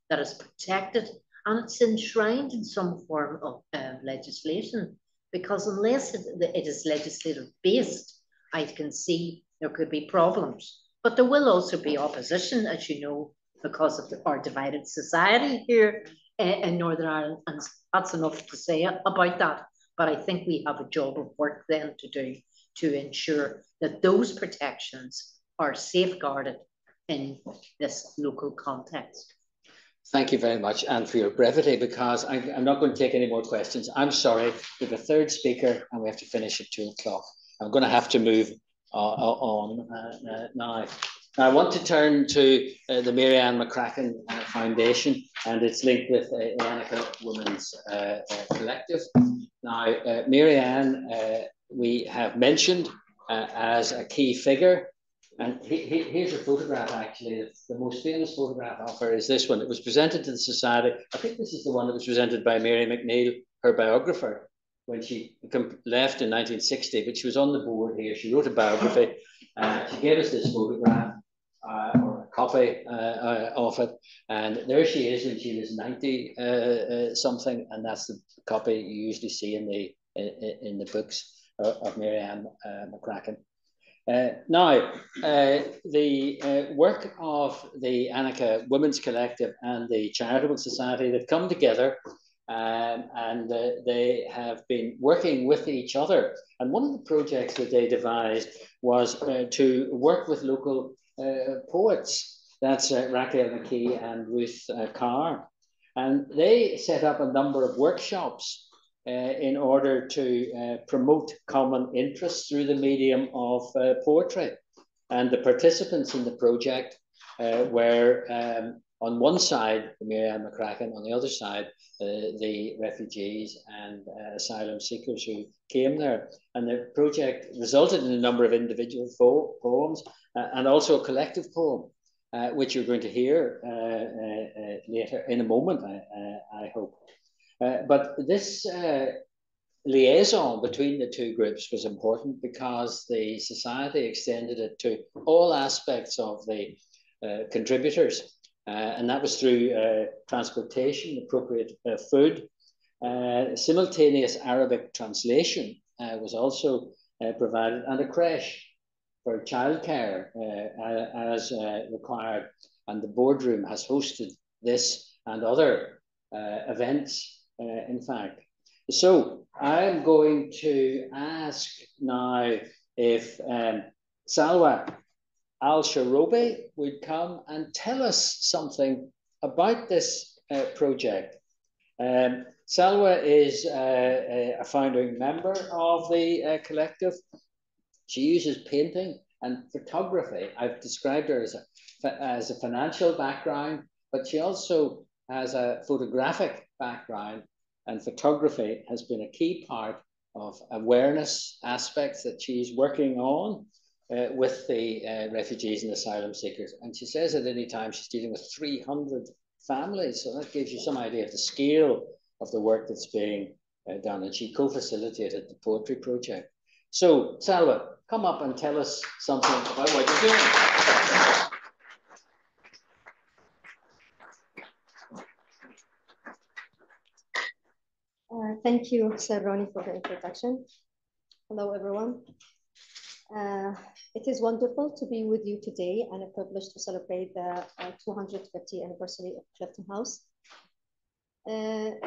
that is protected, and it's enshrined in some form of legislation. Because unless it is legislative based, I can see there could be problems. But there will also be opposition, as you know, because of our divided society here in Northern Ireland, and that's enough to say about that. But I think we have a job of work then to do to ensure that those protections are safeguarded in this local context. Thank you very much, and for your brevity, because I'm not going to take any more questions. I'm sorry, we have a third speaker and we have to finish at 2 o'clock. I'm going to have to move on now. I want to turn to the Mary Ann McCracken Foundation, and it's linked with ANAKA Women's Collective. Now, Mary Ann, we have mentioned as a key figure, and here's a photograph. Actually, the most famous photograph of her is this one. It was presented to the Society. I think this is the one that was presented by Mary McNeil, her biographer, when she left in 1960, but she was on the board here. She wrote a biography. She gave us this photograph, or a copy of it, and there she is when she was 90 something, and that's the copy you usually see in the books of Mary Ann McCracken. Now, the work of the ANAKA Women's Collective and the Charitable Society, they've come together, and they have been working with each other. And one of the projects that they devised was to work with local poets. That's Raquel McKee and Ruth Carr. And they set up a number of workshops in order to promote common interests through the medium of poetry. And the participants in the project were, on one side, Mary Ann McCracken, on the other side, the refugees and asylum seekers who came there. And the project resulted in a number of individual poems and also a collective poem, which you're going to hear later in a moment, I hope. But this liaison between the two groups was important because the society extended it to all aspects of the contributors, and that was through transportation, appropriate food, simultaneous Arabic translation was also provided, and a creche for childcare as required, and the boardroom has hosted this and other events. In fact, so I'm going to ask now if Salwa Al-Sharobi would come and tell us something about this project. Salwa is a founding member of the collective. She uses painting and photography. I've described her as a financial background, but she also has a photographic background, and photography has been a key part of awareness aspects that she's working on with the refugees and asylum seekers. And she says at any time she's dealing with 300 families. So that gives you some idea of the scale of the work that's being done. And she co-facilitated the poetry project. So Salwa, come up and tell us something about what you're doing. Thank you, Sir Ronnie, for the introduction. Hello, everyone. It is wonderful to be with you today and a privilege to celebrate the 250th anniversary of Clifton House.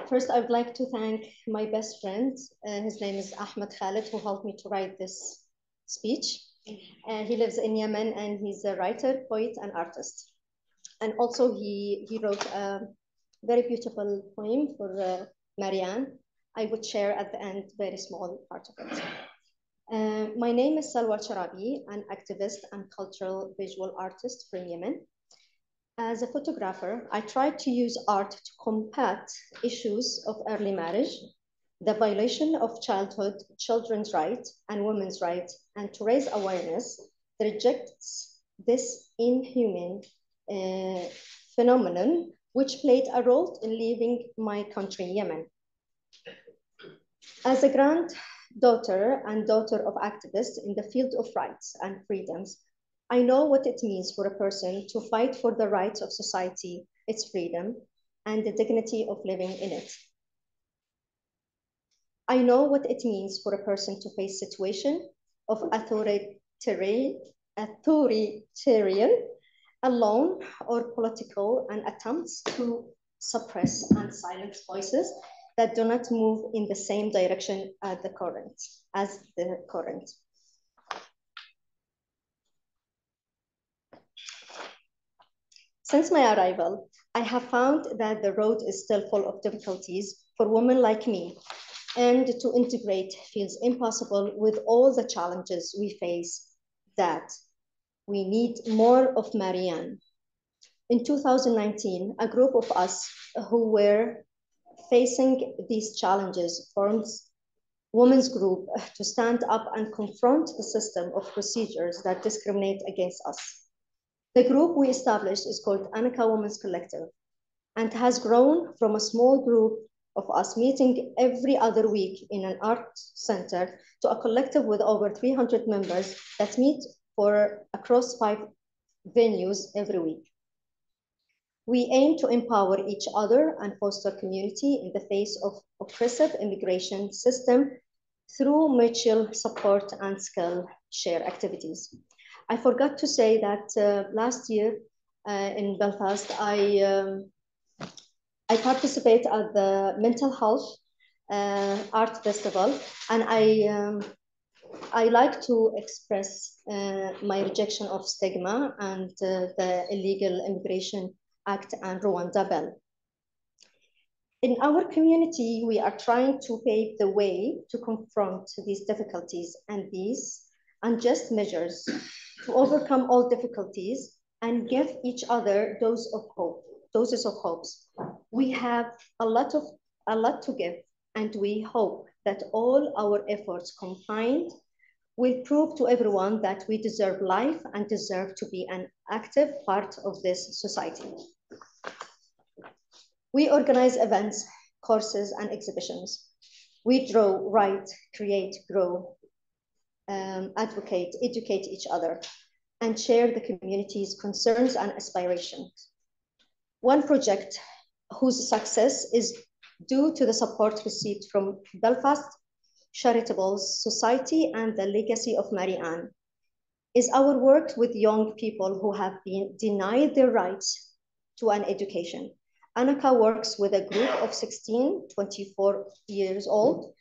First, I would like to thank my best friend. His name is Ahmed Khalid, who helped me to write this speech. He lives in Yemen, and he's a writer, poet, and artist. And also, he wrote a very beautiful poem for Marianne. I would share at the end very small part of it. My name is Salwa Charabi, an activist and cultural visual artist from Yemen. As a photographer, I tried to use art to combat issues of early marriage, the violation of children's rights and women's rights, and to raise awareness that rejects this inhuman phenomenon, which played a role in leaving my country, Yemen. As a granddaughter and daughter of activists in the field of rights and freedoms, I know what it means for a person to fight for the rights of society, its freedom, and the dignity of living in it. I know what it means for a person to face situation of authoritarian, alone, or political, and attempts to suppress and silence voices that do not move in the same direction as the current. Since my arrival, I have found that the road is still full of difficulties for women like me, and to integrate feels impossible with all the challenges we face, that we need more of Marianne. In 2019, a group of us who were facing these challenges formed women's group to stand up and confront the system of procedures that discriminate against us. The group we established is called ANAKA Women's Collective and has grown from a small group of us meeting every other week in an art center to a collective with over 300 members that meet for across 5 venues every week. We aim to empower each other and foster community in the face of oppressive immigration system through mutual support and skill share activities. I forgot to say that last year in Belfast, I participated at the Mental Health Art Festival, and I like to express my rejection of stigma and the Illegal Immigration Act and Rwanda Bill. In our community, we are trying to pave the way to confront these difficulties and these unjust measures to overcome all difficulties and give each other doses of hopes. We have a lot to give, and we hope that all our efforts combined will prove to everyone that we deserve life and deserve to be an active part of this society. We organize events, courses, and exhibitions. We draw, write, create, grow, advocate, educate each other, and share the community's concerns and aspirations. One project whose success is due to the support received from Belfast Charitable Society and the legacy of Marianne is our work with young people who have been denied their rights to an education. ANAKA works with a group of 16, 24 years old,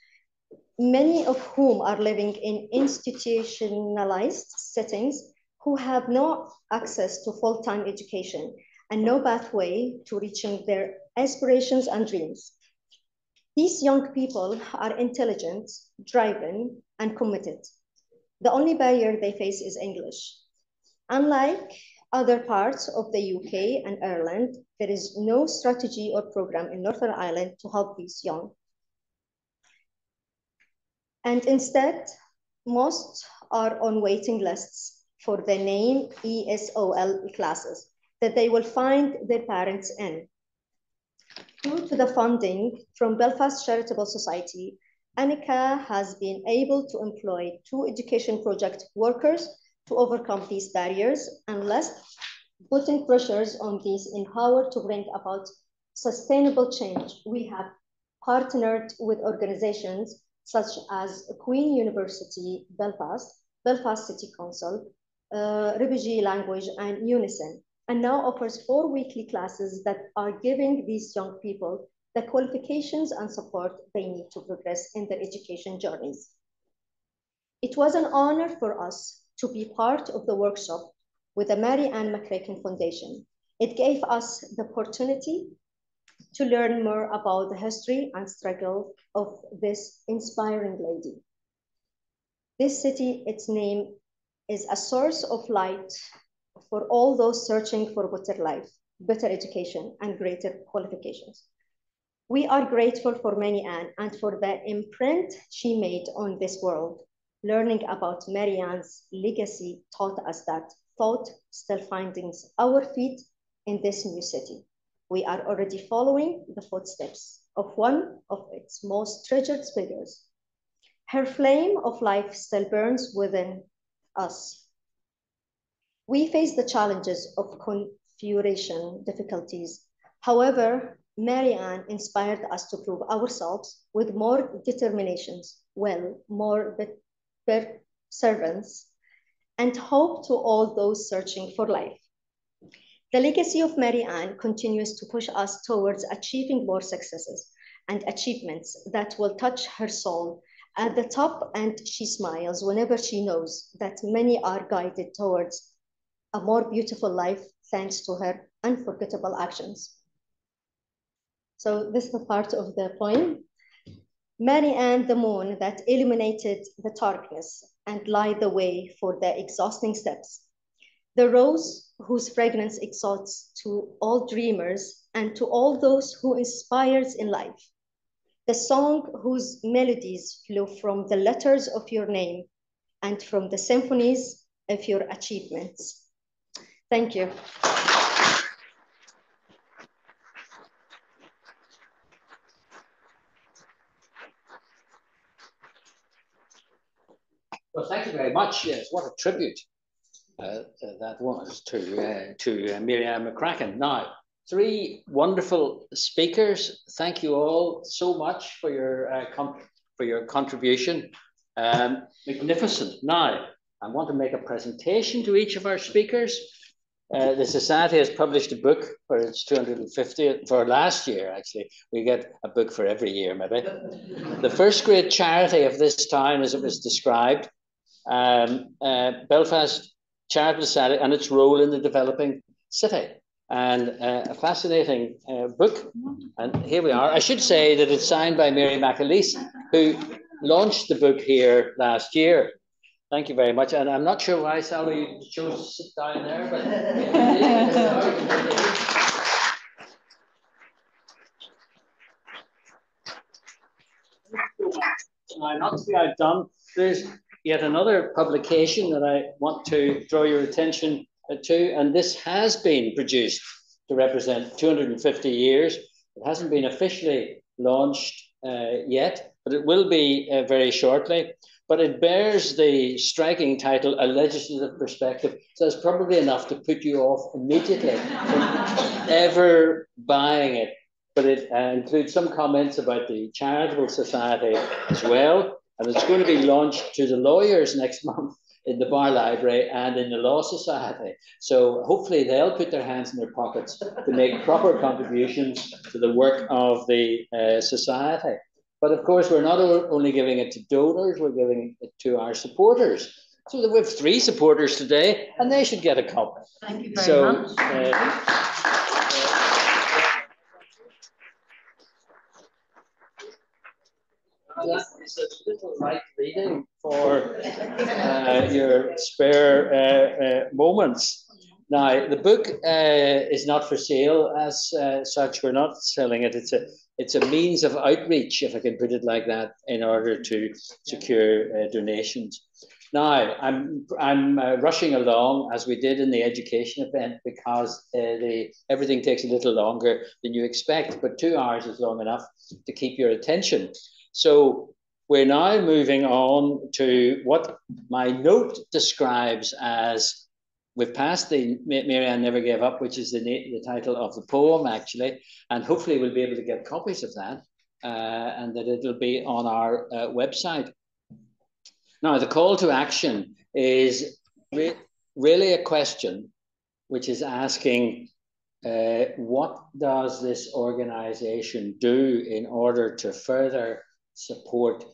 many of whom are living in institutionalized settings who have no access to full-time education and no pathway to reaching their aspirations and dreams. These young people are intelligent, driven, and committed. The only barrier they face is English. Unlike other parts of the UK and Ireland, there is no strategy or program in Northern Ireland to help these young. And instead, most are on waiting lists for the name ESOL classes that they will find their parents in. Due to the funding from Belfast Charitable Society, ANAKA has been able to employ 2 education project workers to overcome these barriers and less putting pressures on these in power to bring about sustainable change. We have partnered with organizations such as Queen University Belfast, Belfast City Council, Refugee Language, and Unison, and now offers 4 weekly classes that are giving these young people the qualifications and support they need to progress in their education journeys. It was an honor for us to be part of the workshop with the Mary Ann McCracken Foundation. It gave us the opportunity to learn more about the history and struggle of this inspiring lady. This city, its name, is a source of light for all those searching for better life, better education, and greater qualifications. We are grateful for Mary Ann and for the imprint she made on this world. Learning about Mary Ann's legacy taught us that thought still finding our feet in this new city. We are already following the footsteps of one of its most treasured figures. Her flame of life still burns within us. We face the challenges of configuration difficulties. However, Mary Ann inspired us to prove ourselves with more determinations, more perseverance, and hope to all those searching for life. The legacy of Mary Ann continues to push us towards achieving more successes and achievements that will touch her soul at the top, and she smiles whenever she knows that many are guided towards a more beautiful life thanks to her unforgettable actions. So this is the part of the poem. Mary Ann, the moon that illuminated the darkness and light the way for the exhausting steps. The rose whose fragrance exalts to all dreamers and to all those who inspires in life. The song whose melodies flow from the letters of your name and from the symphonies of your achievements. Thank you. Well, thank you very much. Yes, what a tribute that was to Mary Ann McCracken. Now, 3 wonderful speakers. Thank you all so much for your contribution. Magnificent. Now, I want to make a presentation to each of our speakers. The Society has published a book for its 250th, for last year actually. We get a book for every year maybe. The first great charity of this town, as it was described, Belfast Charitable Society and its role in the developing city. And a fascinating book. And here we are. I should say that it's signed by Mary McAleese, who launched the book here last year. Thank you very much. And I'm not sure why, Sally, you chose to sit down there, but not to be outdone, there's yet another publication that I want to draw your attention to, and this has been produced to represent 250 years. It hasn't been officially launched yet, but it will be very shortly. But it bears the striking title, A Legislative Perspective. So it's probably enough to put you off immediately from ever buying it. But it includes some comments about the Charitable Society as well. And it's going to be launched to the lawyers next month in the Bar Library and in the Law Society. So hopefully they'll put their hands in their pockets to make proper contributions to the work of the Society. But of course, we're not only giving it to donors, we're giving it to our supporters. So we have 3 supporters today, and they should get a copy. Thank you very much. That is a little light reading for your spare moments. Now, the book is not for sale as such. We're not selling it. It's a means of outreach, if I can put it like that, in order to secure donations. Now, I'm rushing along as we did in the education event because everything takes a little longer than you expect, but 2 hours is long enough to keep your attention. So we're now moving on to what my note describes as, we've passed the Marianne Never Gave Up, which is the title of the poem, actually, and hopefully we'll be able to get copies of that and that it'll be on our website. Now, the call to action is really a question which is asking, what does this organization do in order to further support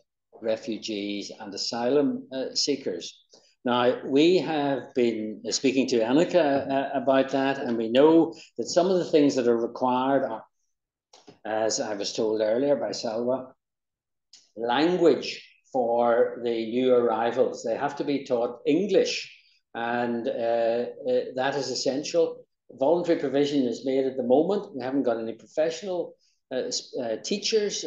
refugees and asylum seekers? Now, we have been speaking to ANAKA about that, and we know that some of the things that are required are, as I was told earlier by Salwa, language for the new arrivals. They have to be taught English, and that is essential. Voluntary provision is made at the moment. We haven't got any professional teachers,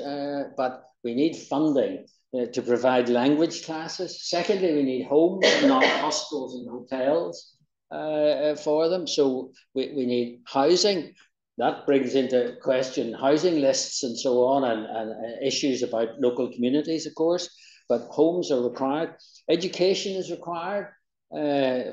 but we need funding to provide language classes. Secondly, we need homes, not hostels and hotels for them. So we need housing. That brings into question housing lists and so on, and issues about local communities, of course, but homes are required. Education is required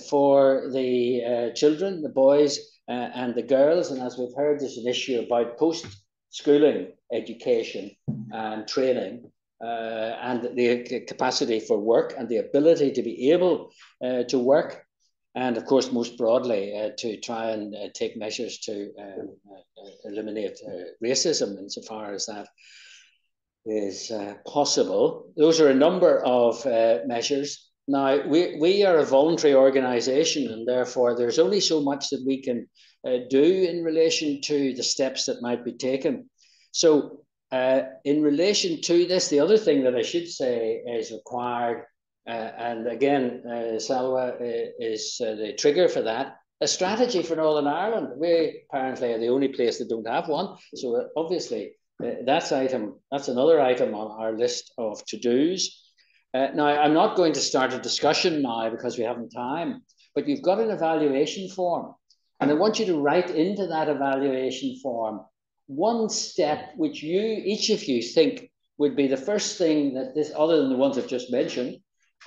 for the children, the boys and the girls. And as we've heard, there's an issue about post-schooling education and training and the capacity for work and the ability to be able to work. And of course, most broadly, to try and take measures to eliminate racism insofar as that is possible. Those are a number of measures. Now, we are a voluntary organisation, and therefore there's only so much that we can do in relation to the steps that might be taken. So in relation to this, the other thing that I should say is required, and again, Salwa is the trigger for that, a strategy for Northern Ireland. We apparently are the only place that don't have one. So obviously, that's another item on our list of to-dos. Now, I'm not going to start a discussion now because we haven't time, but you've got an evaluation form. And I want you to write into that evaluation form one step which each of you think would be the first thing that this, other than the ones I've just mentioned,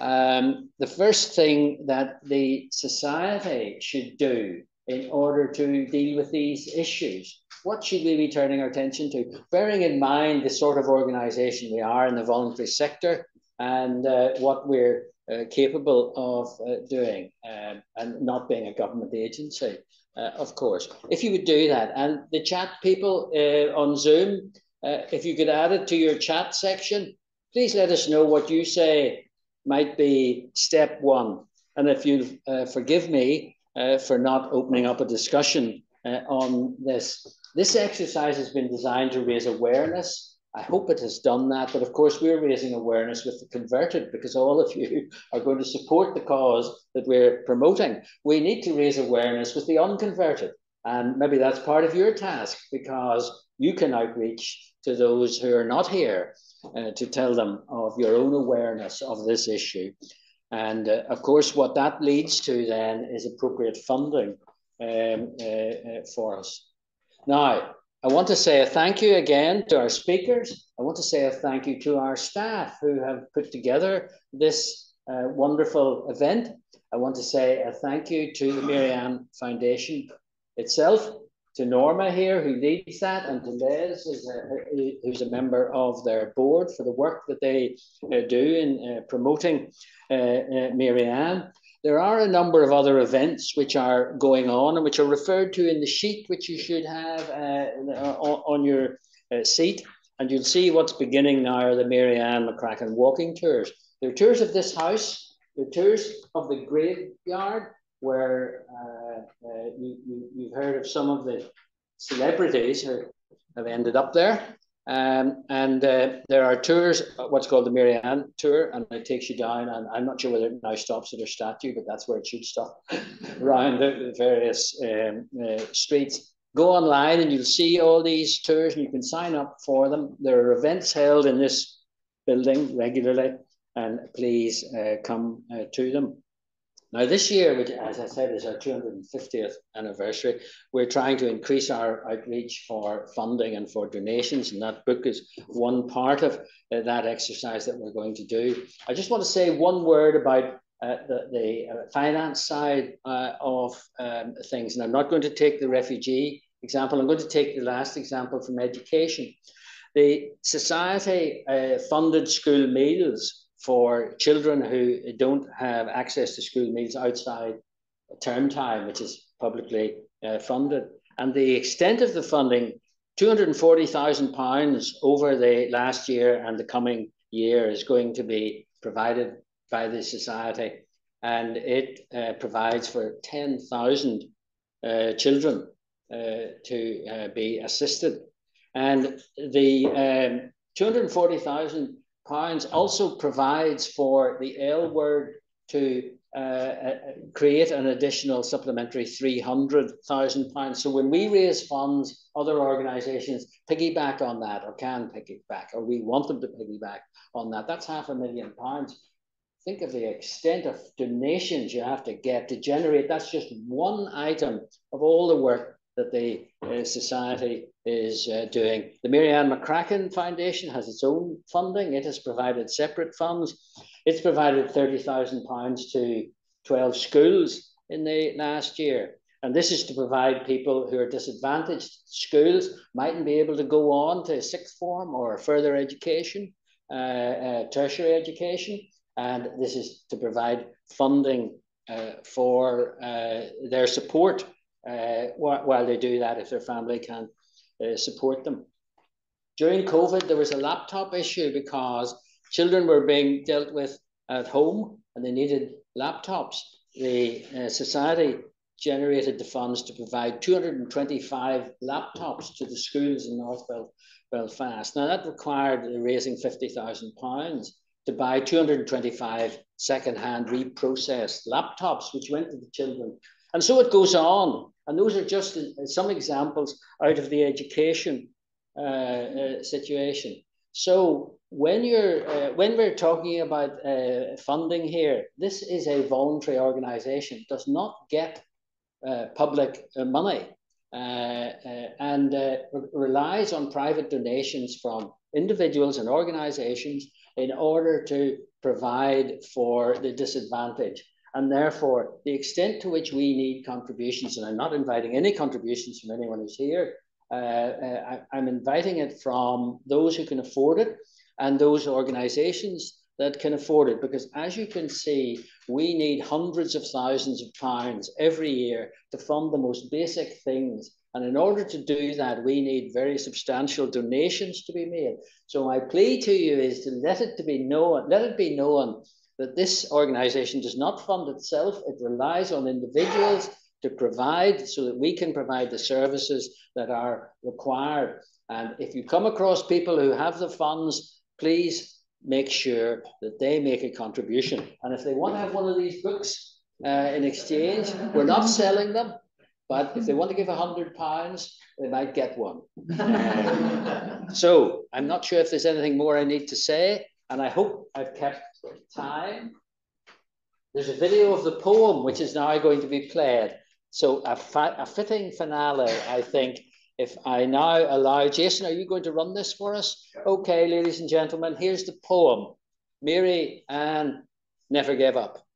the first thing that the society should do in order to deal with these issues. What should we be turning our attention to? Bearing in mind the sort of organisation we are in the voluntary sector and what we're capable of doing, and not being a government agency, of course. If you would do that, and the chat people on Zoom, if you could add it to your chat section, please let us know what you say might be step one. And if you forgive me for not opening up a discussion on this. This exercise has been designed to raise awareness. I hope it has done that, but of course we're raising awareness with the converted because all of you are going to support the cause that we're promoting. We need to raise awareness with the unconverted, and maybe that's part of your task because you can outreach to those who are not here to tell them of your own awareness of this issue. And of course, what that leads to then is appropriate funding for us. Now, I want to say a thank you again to our speakers. I want to say a thank you to our staff who have put together this wonderful event. I want to say a thank you to the Marianne Foundation itself, to Norma here, who leads that, and to Les, who's a member of their board, for the work that they do in promoting Marianne. There are a number of other events which are going on and which are referred to in the sheet, which you should have on your seat. And you'll see what's beginning now are the Marianne McCracken walking tours. They're tours of this house. The tours of the graveyard, where you've heard of some of the celebrities who have ended up there. And there are tours, what's called the Mary Ann tour, and it takes you down, and I'm not sure whether it now stops at her statue, but that's where it should stop, around the various streets. Go online and you'll see all these tours, and you can sign up for them. There are events held in this building regularly, and please come to them. Now this year, which as I said is our 250th anniversary, we're trying to increase our outreach for funding and for donations, and that book is one part of that exercise that we're going to do. I just want to say one word about the finance side of things, and I'm not going to take the refugee example. I'm going to take the last example from education. The society funded school meals for children who don't have access to school meals outside term time, which is publicly funded. And the extent of the funding, £240,000 over the last year and the coming year, is going to be provided by the society. And it provides for 10,000 children to be assisted. And the £240,000 also provides for the L Word to create an additional supplementary £300,000. So when we raise funds, other organisations piggyback on that, or can piggyback, or we want them to piggyback on that. That's £500,000. Think of the extent of donations you have to get to generate. That's just one item of all the work that the society is doing. The Mary Ann McCracken Foundation has its own funding. It has provided separate funds. It's provided £30,000 to 12 schools in the last year. And this is to provide people who are disadvantaged schools, mightn't be able to go on to sixth form or further education, tertiary education. And this is to provide funding for their support while they do that, if their family can support them. During COVID, there was a laptop issue because children were being dealt with at home and they needed laptops. The society generated the funds to provide 225 laptops to the schools in North Belfast. Now that required raising £50,000 to buy 225 second-hand reprocessed laptops, which went to the children. And so it goes on. And those are just some examples out of the education situation. So when we're talking about funding here, this is a voluntary organization, does not get public money, and relies on private donations from individuals and organizations in order to provide for the disadvantaged. And therefore, the extent to which we need contributions, and I'm not inviting any contributions from anyone who's here, I'm inviting it from those who can afford it and those organizations that can afford it. Because as you can see, we need hundreds of thousands of pounds every year to fund the most basic things. And in order to do that, we need very substantial donations to be made. So my plea to you is to let it be known that this organization does not fund itself. It relies on individuals to provide so that we can provide the services that are required. And if you come across people who have the funds, please make sure that they make a contribution. And if they want to have one of these books in exchange, we're not selling them, but if they want to give £100, they might get one. So I'm not sure if there's anything more I need to say, and I hope I've kept time. There's a video of the poem, which is now going to be played. So a fitting finale, I think, if I now allow, Jason, are you going to run this for us? Okay, ladies and gentlemen, here's the poem. Mary Ann never gave up.